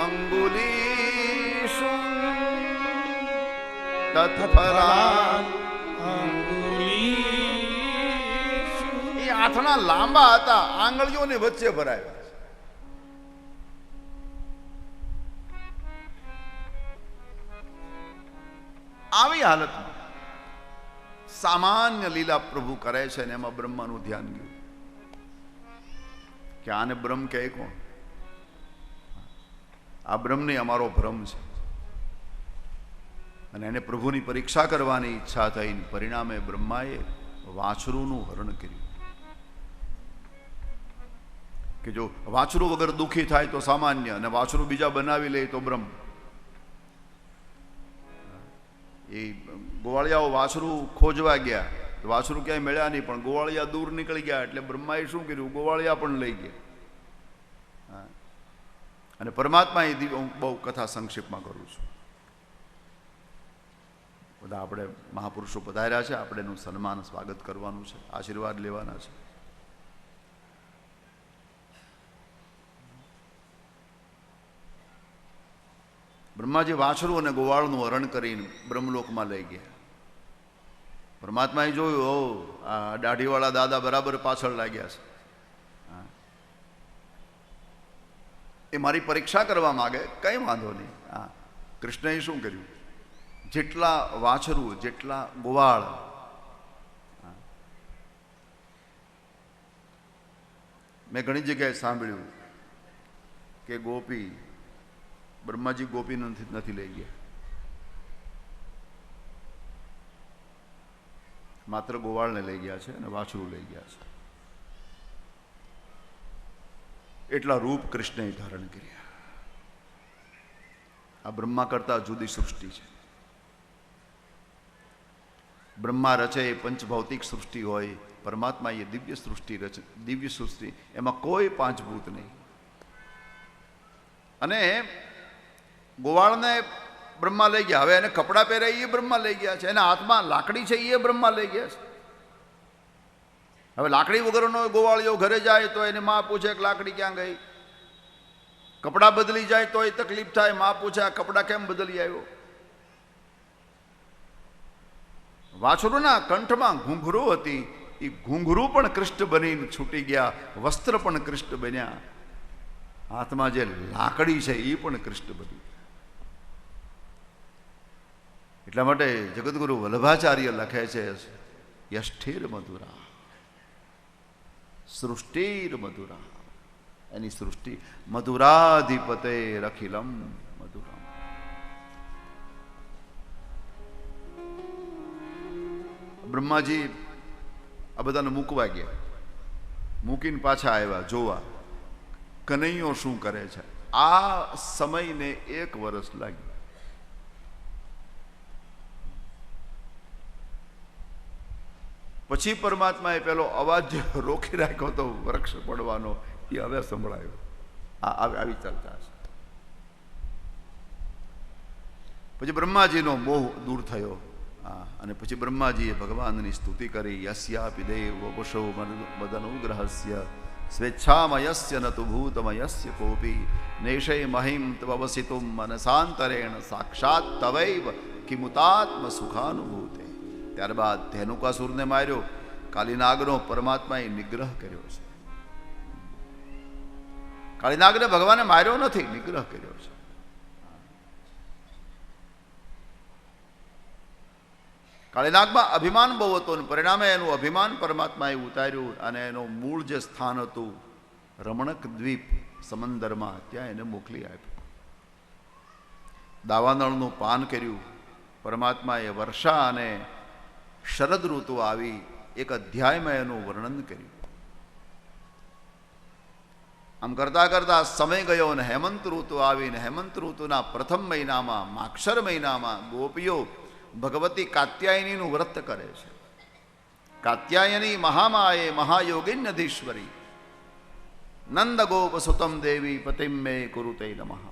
અંગુલીષુ તત્ફલા એ આથણા લાંબા હતા, આંગળીઓને વચ્ચે ભરાયા. આવી હાલતમાં સામાન્ય લીલા પ્રભુ કરે છે ને એમાં બ્રહ્માનું ધ્યાન ગયું કે આને બ્રહ્મ કહે કોણ? આ બ્રહ્મ નહીં, અમારો ભ્રમ છે. અને એને પ્રભુની પરીક્ષા કરવાની ઈચ્છા થઈ. પરિણામે બ્રહ્માએ વાછરુંનું હરણ કર્યું કે જો વાછરું વગર દુઃખી થાય તો સામાન્ય, અને વાછરું બીજા બનાવી લે તો બ્રહ્મ. એ ગોવાળિયાઓ વાછરું ખોજવા ગયા, વાછરું ક્યાંય મળ્યા નહીં, પણ ગોવાળિયા દૂર નીકળી ગયા એટલે બ્રહ્માએ શું કર્યું, ગોવાળિયા પણ લઈ ગયા. અને પરમાત્મા એ હું બહુ કથા સંક્ષેપમાં કરું છું. બધા આપણે મહાપુરુષો પધાર્યા છે, આપણે એનું સન્માન સ્વાગત કરવાનું છે, આશીર્વાદ લેવાના છે. બ્રહ્માજી વાછરું અને ગોવાળનું હરણ કરીને બ્રહ્મલોકમાં લઈ ગયા. પરમાત્માએ જોયું, ઓ આ દાઢીવાળા દાદા બરાબર પાછળ લાગ્યા છે, એ મારી પરીક્ષા કરવા માગે, કંઈ વાંધો નહીં. હા, કૃષ્ણએ શું કર્યું? જેટલા વાછરું, જેટલા ગોવાળ, મેં ઘણી જગ્યાએ સાંભળ્યું કે ગોપી, બ્રહ્માજી ગોપી નથી લઈ ગયા, માત્ર ગોવાળને લઈ ગયા છે અને વાછરું લઈ ગયા છે. એટલા રૂપ કૃષ્ણએ ધારણ કર્યા. આ બ્રહ્મા કરતા જુદી સૃષ્ટિ છે. બ્રહ્મા રચે એ પંચભૌતિક સૃષ્ટિ હોય, પરમાત્મા એ દિવ્ય સૃષ્ટિ રચે, દિવ્ય સૃષ્ટિ, એમાં કોઈ પાંચભૂત નહીં. અને ગોવાળને બ્રહ્મા લઈ ગયા, હવે એને કપડાં પહેરાય એ બ્રહ્મા લઈ ગયા છે, એના હાથમાં લાકડી છે એ બ્રહ્મા લઈ ગયા છે. હવે લાકડી વગરનો ગોવાળિયો ઘરે જાય તો એને માં પૂછે કે લાકડી ક્યાં ગઈ? કપડાં બદલી જાય તો એ તકલીફ થાય, માં પૂછે આ કપડાં કેમ બદલી આવ્યો? વાછરુના કંઠમાં ઘૂંઘરું હતી, એ ઘૂંઘરું પણ કૃષ્ણ બનીને છૂટી ગયા, વસ્ત્ર પણ કૃષ્ણ બન્યા, હાથમાં જે લાકડી છે એ પણ કૃષ્ણ બની. એટલા માટે જગદગુરુ વલ્લભાચાર્ય લખે છે, યષ્ઠિર મધુરા સૃષ્ટિર મધુરા, એની સૃષ્ટિ મધુરાધિપતે રખિલમ મધુરમ. બ્રહ્માજી આ બધાને મૂકવા ગયા, મૂકીને પાછા આવ્યા જોવા કનૈયો શું કરે છે. આ સમયને 1 વર્ષ લાગ્યું. પછી પરમાત્માએ પેલો અવાજ રોકી રાખ્યો તો વૃક્ષ પડવાનો, એ હવે સંભળાયો. આવી ચર્ચા છે. પછી બ્રહ્માજીનો મોહ દૂર થયો, અને પછી બ્રહ્માજીએ ભગવાનની સ્તુતિ કરી. યસ્યાપી દેવ વપુષો મદનુગ્રહસ્ય સ્વેચ્છામયસ્ય ન તુ ભૂતમયસ્ય કોપી નેષે મહિમ તવસિતુમ મનસાંતરેણ સાક્ષાત તવૈવ કિમુતાત્મ સુખાનુભૂતે. ત્યારબાદ ધેનુકાસુરને માર્યો, કાલિનાગનો પરમાત્માએ નિગ્રહ કર્યો છે. કાલિનાગને ભગવાને માર્યો નથી, નિગ્રહ કર્યો છે. કાલિનાગમાં અભિમાન બહુ હતું, પરિણામે એનું અભિમાન પરમાત્માએ ઉતાર્યું અને એનું મૂળ જે સ્થાન હતું રમણક દ્વીપ સમંદરમાં, ત્યાં એને મોકલી આપ્યું. દાવાનળનું પાન કર્યું. પરમાત્માએ વર્ષા અને શરદ ઋતુ આવી, એક અધ્યાયમાં એનું વર્ણન કર્યું. આમ કરતા કરતા સમય ગયો અને હેમંત ઋતુ આવીને હેમંત ઋતુના પ્રથમ મહિનામાં, માક્ષર મહિનામાં ગોપીઓ ભગવતી કાત્યાયનીનું વ્રત કરે છે. કાત્યાયની મહામાયે મહાયોગિન્યધીશ્વરી નંદ ગોપ સુતમ દેવી પતિમ મે કુરુતે નમઃ.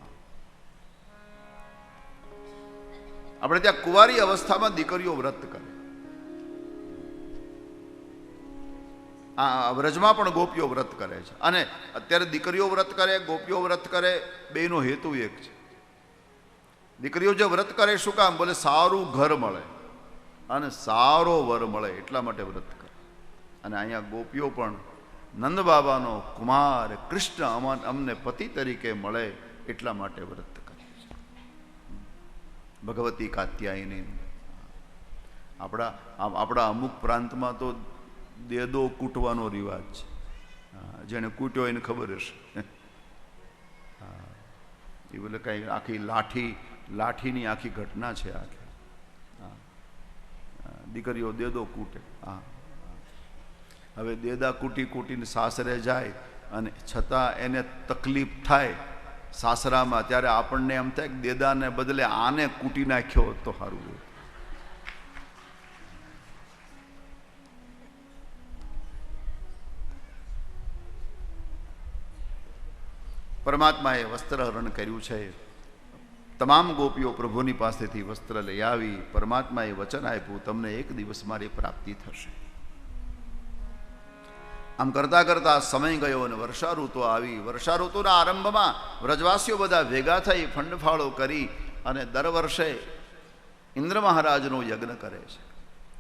આપણે ત્યાં કુંવારી અવસ્થામાં દીકરીઓ વ્રત કરે. આ વ્રજમાં પણ ગોપીઓ વ્રત કરે છે. અને અત્યારે દીકરીઓ વ્રત કરે, ગોપીઓ વ્રત કરે, બેનો હેતુ એક છે. દીકરીઓ જે વ્રત કરે શું કામ? બોલે સારું ઘર મળે અને સારો વર મળે, એટલા માટે વ્રત કરે. અને અહીંયા ગોપીઓ પણ નંદ બાબાનો કુમાર કૃષ્ણ અમને પતિ તરીકે મળે એટલા માટે વ્રત કરે છે. ભગવતી કાત્યાયની. આપણા અમુક પ્રાંતમાં તો દેદો કૂટવાનો રિવાજ છે. જેને કૂટ્યો એને ખબર હશે. એ બોલે કાંઈ આખી લાઠીની આખી ઘટના છે. આખી દીકરીઓ દેદો કૂટે. હવે દેદા કૂટીને સાસરે જાય અને છતાં એને તકલીફ થાય સાસરામાં, ત્યારે આપણને એમ થાય કે દેદાને બદલે આને કૂટી નાખ્યો તો સારું હોય. પરમાત્માએ વસ્ત્ર હરણ કર્યું છે. તમામ ગોપીઓ પ્રભુની પાસેથી વસ્ત્ર લઈ આવી. પરમાત્માએ વચન આપ્યું, તમને એક દિવસ મારી પ્રાપ્તિ થશે. આમ કરતા કરતા સમય ગયો અને વર્ષા ઋતુ આવી. વર્ષા ઋતુના આરંભમાં વ્રજવાસીઓ બધા ભેગા થઈ ફંડફાળો કરી અને દર વર્ષે ઇન્દ્ર મહારાજનો યજ્ઞ કરે છે.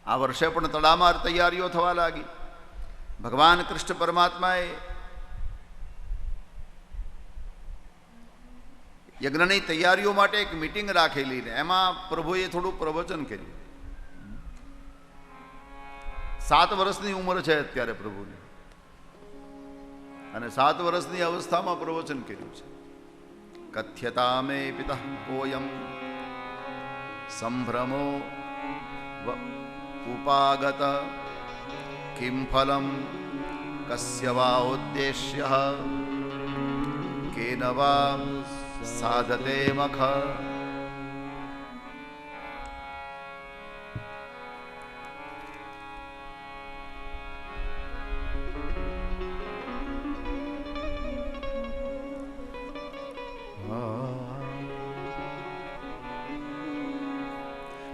આ વર્ષે પણ તડામાર તૈયારીઓ થવા લાગી. ભગવાન કૃષ્ણ પરમાત્માએ યજ્ઞની તૈયારીઓ માટે એક મીટિંગ રાખેલી ને એમાં પ્રભુએ થોડું પ્રવચન કર્યું. 7 વર્ષની ઉંમર છે અત્યારે પ્રભુની, અને 7 વર્ષની અવસ્થામાં પ્રવચન કર્યું છે. કથ્યતા મે પિતઃ કોયમ સંભ્રમો ઉપાગત કિમ ફલમ કસ્ય વા ઉદ્દેશ્ય કેન વા સાધતે મખ.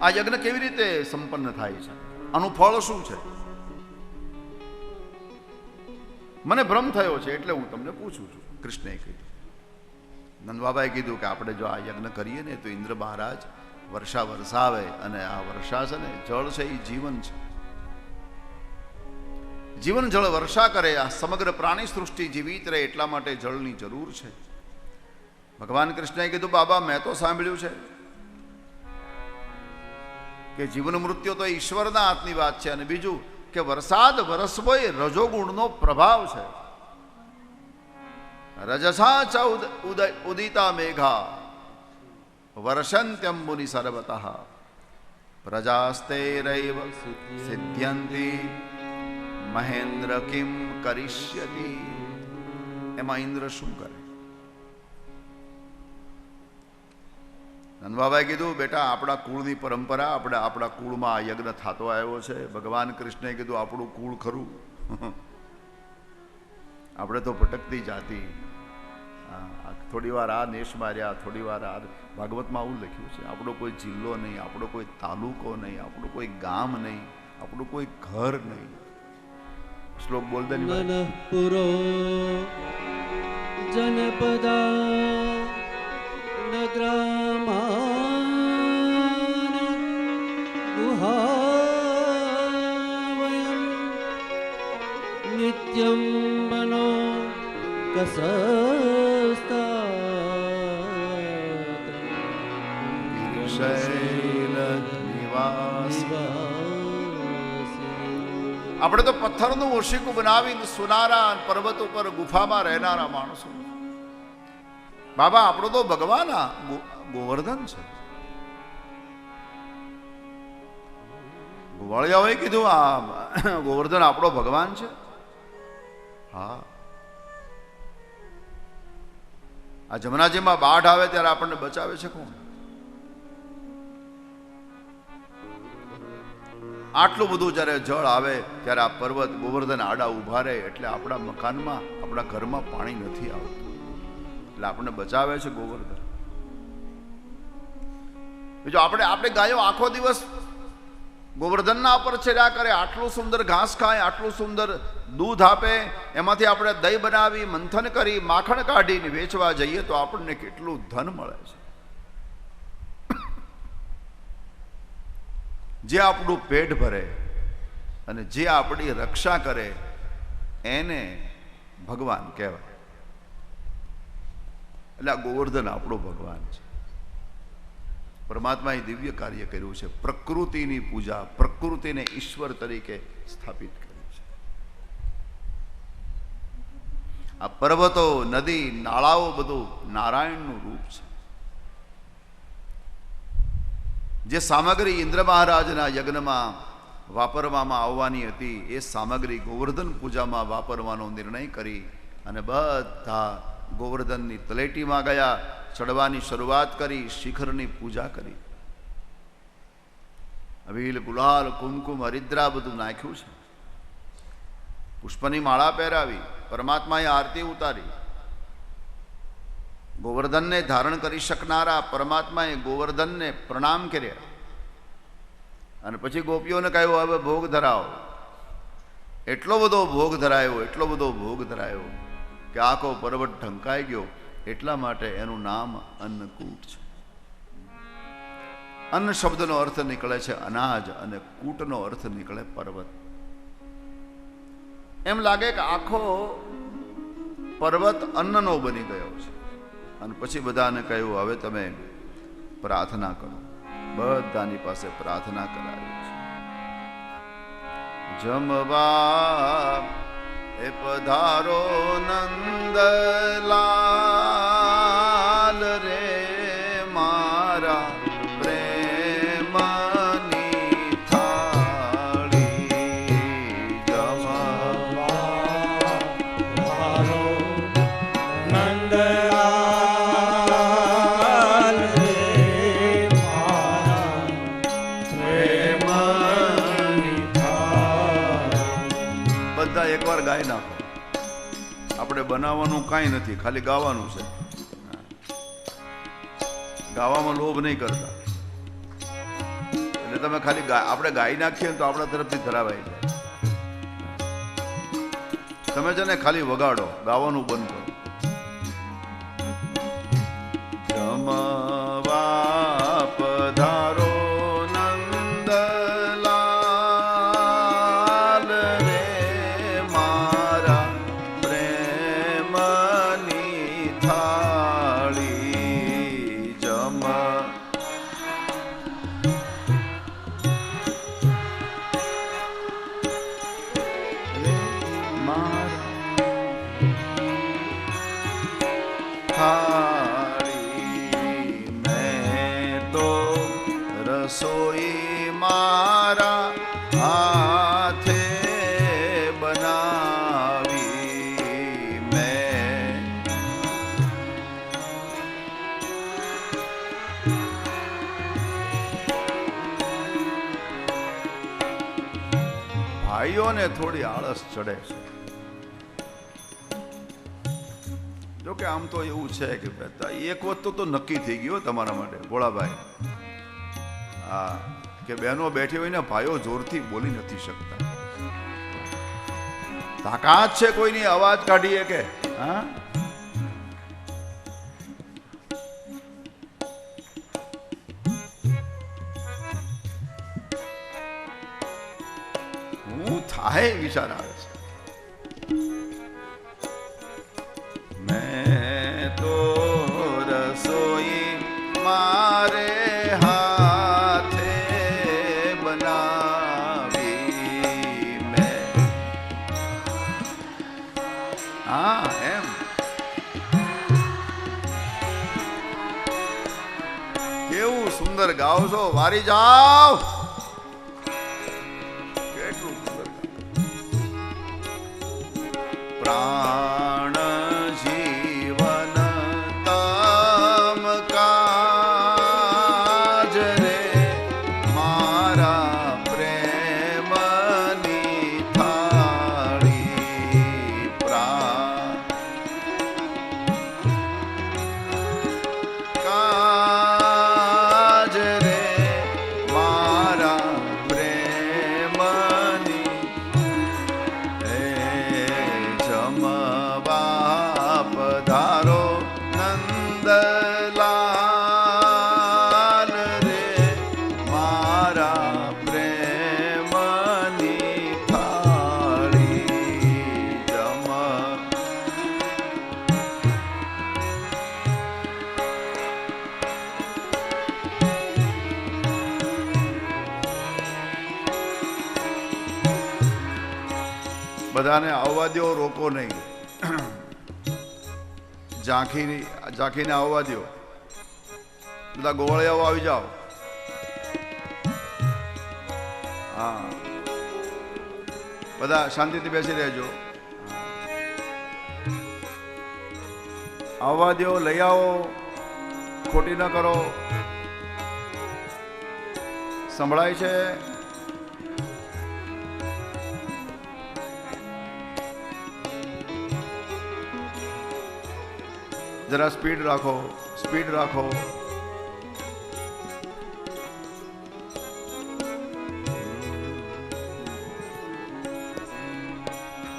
આ યજ્ઞ કેવી રીતે સંપન્ન થાય છે, આનું ફળ શું છે? મને ભ્રમ થયો છે એટલે હું તમને પૂછું છું. કૃષ્ણએ કીધું, નંદબાબાએ કીધું કે આપણે જો આ યજ્ઞ કરીએ ને તો ઇન્દ્ર મહારાજ વર્ષા વરસાવે, અને આ વર્ષા છે ને જળ છે એ જીવન છે. જીવન જળ વર્ષા કરે, આ સમગ્ર પ્રાણી સૃષ્ટિ જીવિત રહે એટલા માટે જળની જરૂર છે. ભગવાન કૃષ્ણએ કીધું, બાબા મેં તો સાંભળ્યું છે કે જીવન મૃત્યુ તો ઈશ્વરના હાથની વાત છે, અને બીજું કે વરસાદ વરસવો એ રજોગુણનો પ્રભાવ છે. રજસા ચ ઉદિતા મેઘા વર્ષંત્યમ મુનિ સર્વતઃ પ્રજાસ્તૈરૈવ સિદ્ધ્યંતિ મહેન્દ્ર કિમ કરિષ્યતિ. એમાં ઇન્દ્ર શું કરે? નંદબાબાએ કીધું, બેટા આપણા કુળની પરંપરા, આપણા કુળમાં આ યજ્ઞ થતો આવ્યો છે. ભગવાન કૃષ્ણએ કીધું, આપણું કુળ ખરું, આપણે તો ભટકતી જાતિ. થોડી વાર આ દેશમાં રહ્યા, થોડી વાર આ. ભાગવતમાં આવું લખ્યું છે, આપણો કોઈ જિલ્લો નહીં, આપણો કોઈ તાલુકો નહીં, આપણું કોઈ ગામ નહીં, આપણું કોઈ ઘર નહીં. શ્લોક બોલ દે. પુરો જનપદા નગ્રામાન ગુહાવયં નિત્યં મનો કસસ્તા શૈલ નિવાસ. આપણે તો પથ્થરનું ઓશિકું બનાવીને સુનારા પર્વત ઉપર ગુફામાં રહેનારા માણસો. બાબા આપણો તો ભગવાન આ ગોવર્ધન છે. ગોવાળિયાઓએ કીધું, આ ગોવર્ધન આપણો ભગવાન છે. હા, આ જમનાજીમાં બાઢ આવે ત્યારે આપણને બચાવે છે કોણ? આટલું બધું જ્યારે જળ આવે ત્યારે આ પર્વત ગોવર્ધન આડા ઉભા રહે, એટલે આપણા મકાનમાં, આપણા ઘરમાં પાણી નથી આવતું, એટલે આપણને બચાવે છે ગોવર્ધન. બીજું આપણે ગાયો આખો દિવસ ગોવર્ધનના પર છેડા કરે, આટલું સુંદર ઘાસ ખાય, આટલું સુંદર દૂધ આપે, એમાંથી આપણે દહીં બનાવી, મંથન કરી, માખણ કાઢીને વેચવા જઈએ તો આપણને કેટલું ધન મળે છે. જે આપણું પેટ ભરે અને જે આપણી રક્ષા કરે એને ભગવાન કહેવાય. એટલે આ ગોવર્ધન આપણો ભગવાન છે. પરમાત્માએ દિવ્ય કાર્ય કર્યું છે. પ્રકૃતિની પૂજા, પ્રકૃતિને ઈશ્વર તરીકે સ્થાપિત કર્યું છે. આ પર્વતો, નદી, નાળાઓ બધું નારાયણનું રૂપ છે. જે સામગ્રી ઇન્દ્ર મહારાજના યજ્ઞમાં વાપરવામાં આવવાની હતી એ સામગ્રી ગોવર્ધન પૂજામાં વાપરવાનો નિર્ણય કરી અને બધા ગોવર્ધનની તલેટીમાં ગયા, ચડવાની શરૂઆત કરી, શિખરની પૂજા કરી. અભિલ, ગુલાલ, કુમકુમ, હરિદ્રા બધું નાખ્યું છે. પુષ્પની માળા પહેરાવી, પરમાત્માએ આરતી ઉતારી. ગોવર્ધનને ધારણ કરી શકનારા પરમાત્માએ ગોવર્ધનને પ્રણામ કર્યા અને પછી ગોપીઓને કહ્યું, હવે ભોગ ધરાવો. એટલો બધો ભોગ ધરાયો, એટલો બધો ભોગ ધરાયો કે આખો પર્વત ઢંકાઈ ગયો. એટલા માટે એનું નામ અન્નકૂટ છે. અન્ન શબ્દનો અર્થ નીકળે છે અનાજ અને કૂટનો અર્થ નીકળે પર્વત. એમ લાગે કે આખો પર્વત અન્નનો બની ગયો છે. અને પછી બધાને કહ્યું હવે તમે પ્રાર્થના કરો. બધાની પાસે પ્રાર્થના કરાવી છે. જમવા એ પધારો નંદલાલ રે મારા પ્રેમની થાળી. જમવા તારો નંદલાલ રે મારા પ્રેમની થાળી. બધા એકવાર ગાઈ નાખો. આપણે બનાવવાનું કાંઈ નથી, ખાલી ગાવાનું છે. ગાવામાં લોભ નહીં કરતા. એટલે તમે ખાલી આપણે ગાઈ નાખીએ તો આપણા તરફથી ધરાવાઈ જાય. તમે છે ને ખાલી વગાડો, ગાવાનું બંધ કરો. જમવા પધારો નંદલાલ રે મારા પ્રેમની થાળી. થાળી મેં તો રસોઈ મારા હાથે બનાવી. મેં ભાઈઓને થોડી આળસ ચડે છે. જો કે આમ તો એવું છે કે એક વસ્તુ તો નક્કી થઈ ગયો તમારા માટે ભોળાભાઈ, હા, કે બહેનો બેઠી હોય ને ભાઈઓ જોરથી બોલી નથી શકતા. તાકાત છે કોઈની અવાજ કાઢીએ કે? હા, હું થાય વિચાર આવે છે. મેં તો રસોઈ મારે હાથે બનાવી. મેં હા એમ કેવું સુંદર ગાઓ છો. વારી જાઓ. કેટલું સુંદર પ્રાણ જીવન તમ કાજ રે મારા પ્રેમની થાળી. પ્રાણ કાજ રે મારા પ્રેમની. જમવા પધારો નંદલાલ રે મારા પ્રેમની થાળી. બધાને આવવા દો, રોકો નહીં. ઝાંખીને આવવા દો. બધા ગોવાળિયાઓ આવી જાઓ. હા, બધા શાંતિથી બેસી રહેજો. આવવા દો, લઈ આવો, ખોટી ન કરો. સંભળાય છે? જરા સ્પીડ રાખો, સ્પીડ રાખો.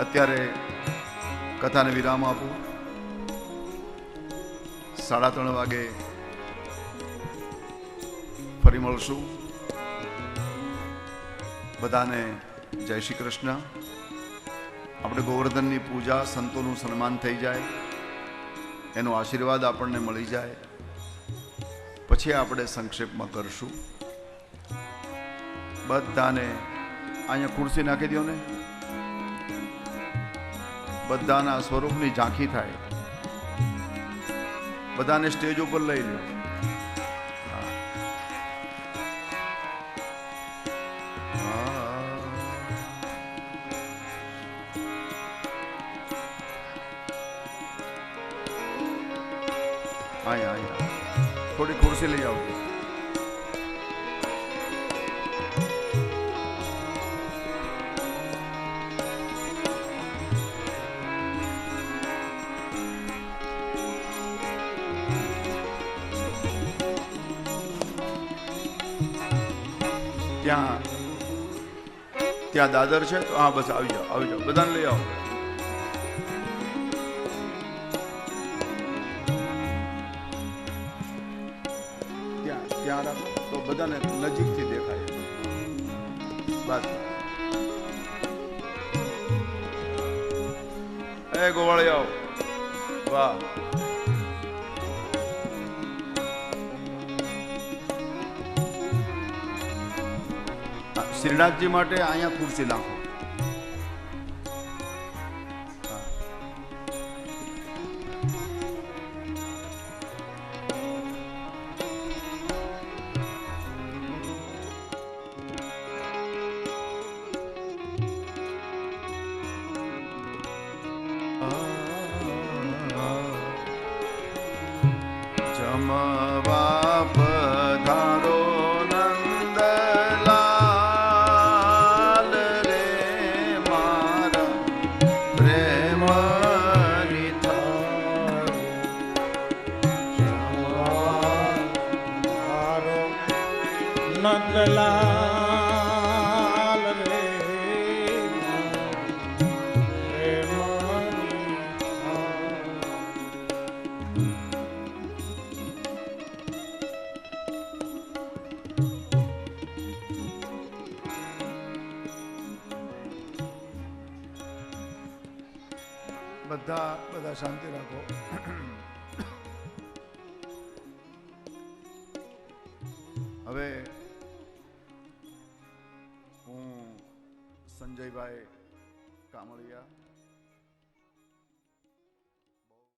અત્યારે કથાને વિરામ આપું. 3:30 વાગે ફરી મળશું. બધાને જય શ્રી કૃષ્ણ. આપણે ગોવર્ધનની પૂજા, સંતોનું સન્માન થઈ જાય, એનો આશીર્વાદ આપણને મળી જાય, પછી આપણે સંક્ષેપમાં કરશું. બધાને અહીંયા ખુરશી નાખી દો ને, બધાના સ્વરૂપની ઝાંખી થાય. બધાને સ્ટેજ ઉપર લઈ લો. અહીંયા થોડી ખુરશી લઈ આવજો. ત્યાં દાદર છે તો હા બસ આવી જાઓ બધાને લઈ આવો. ત્યાં રાખો તો બધાને નજીકથી દેખાય. બસ એ ગોવાળી આવો. વાહ, શ્રીનાથજી માટે અહીંયા ખુરશી નાખો. જમવા પધારો નંદલાલ રે મારા પ્રેમની થાળ. નંદલાલ રે બધા શાંતિ રાખો. હવે હું સંજયભાઈ કામળિયા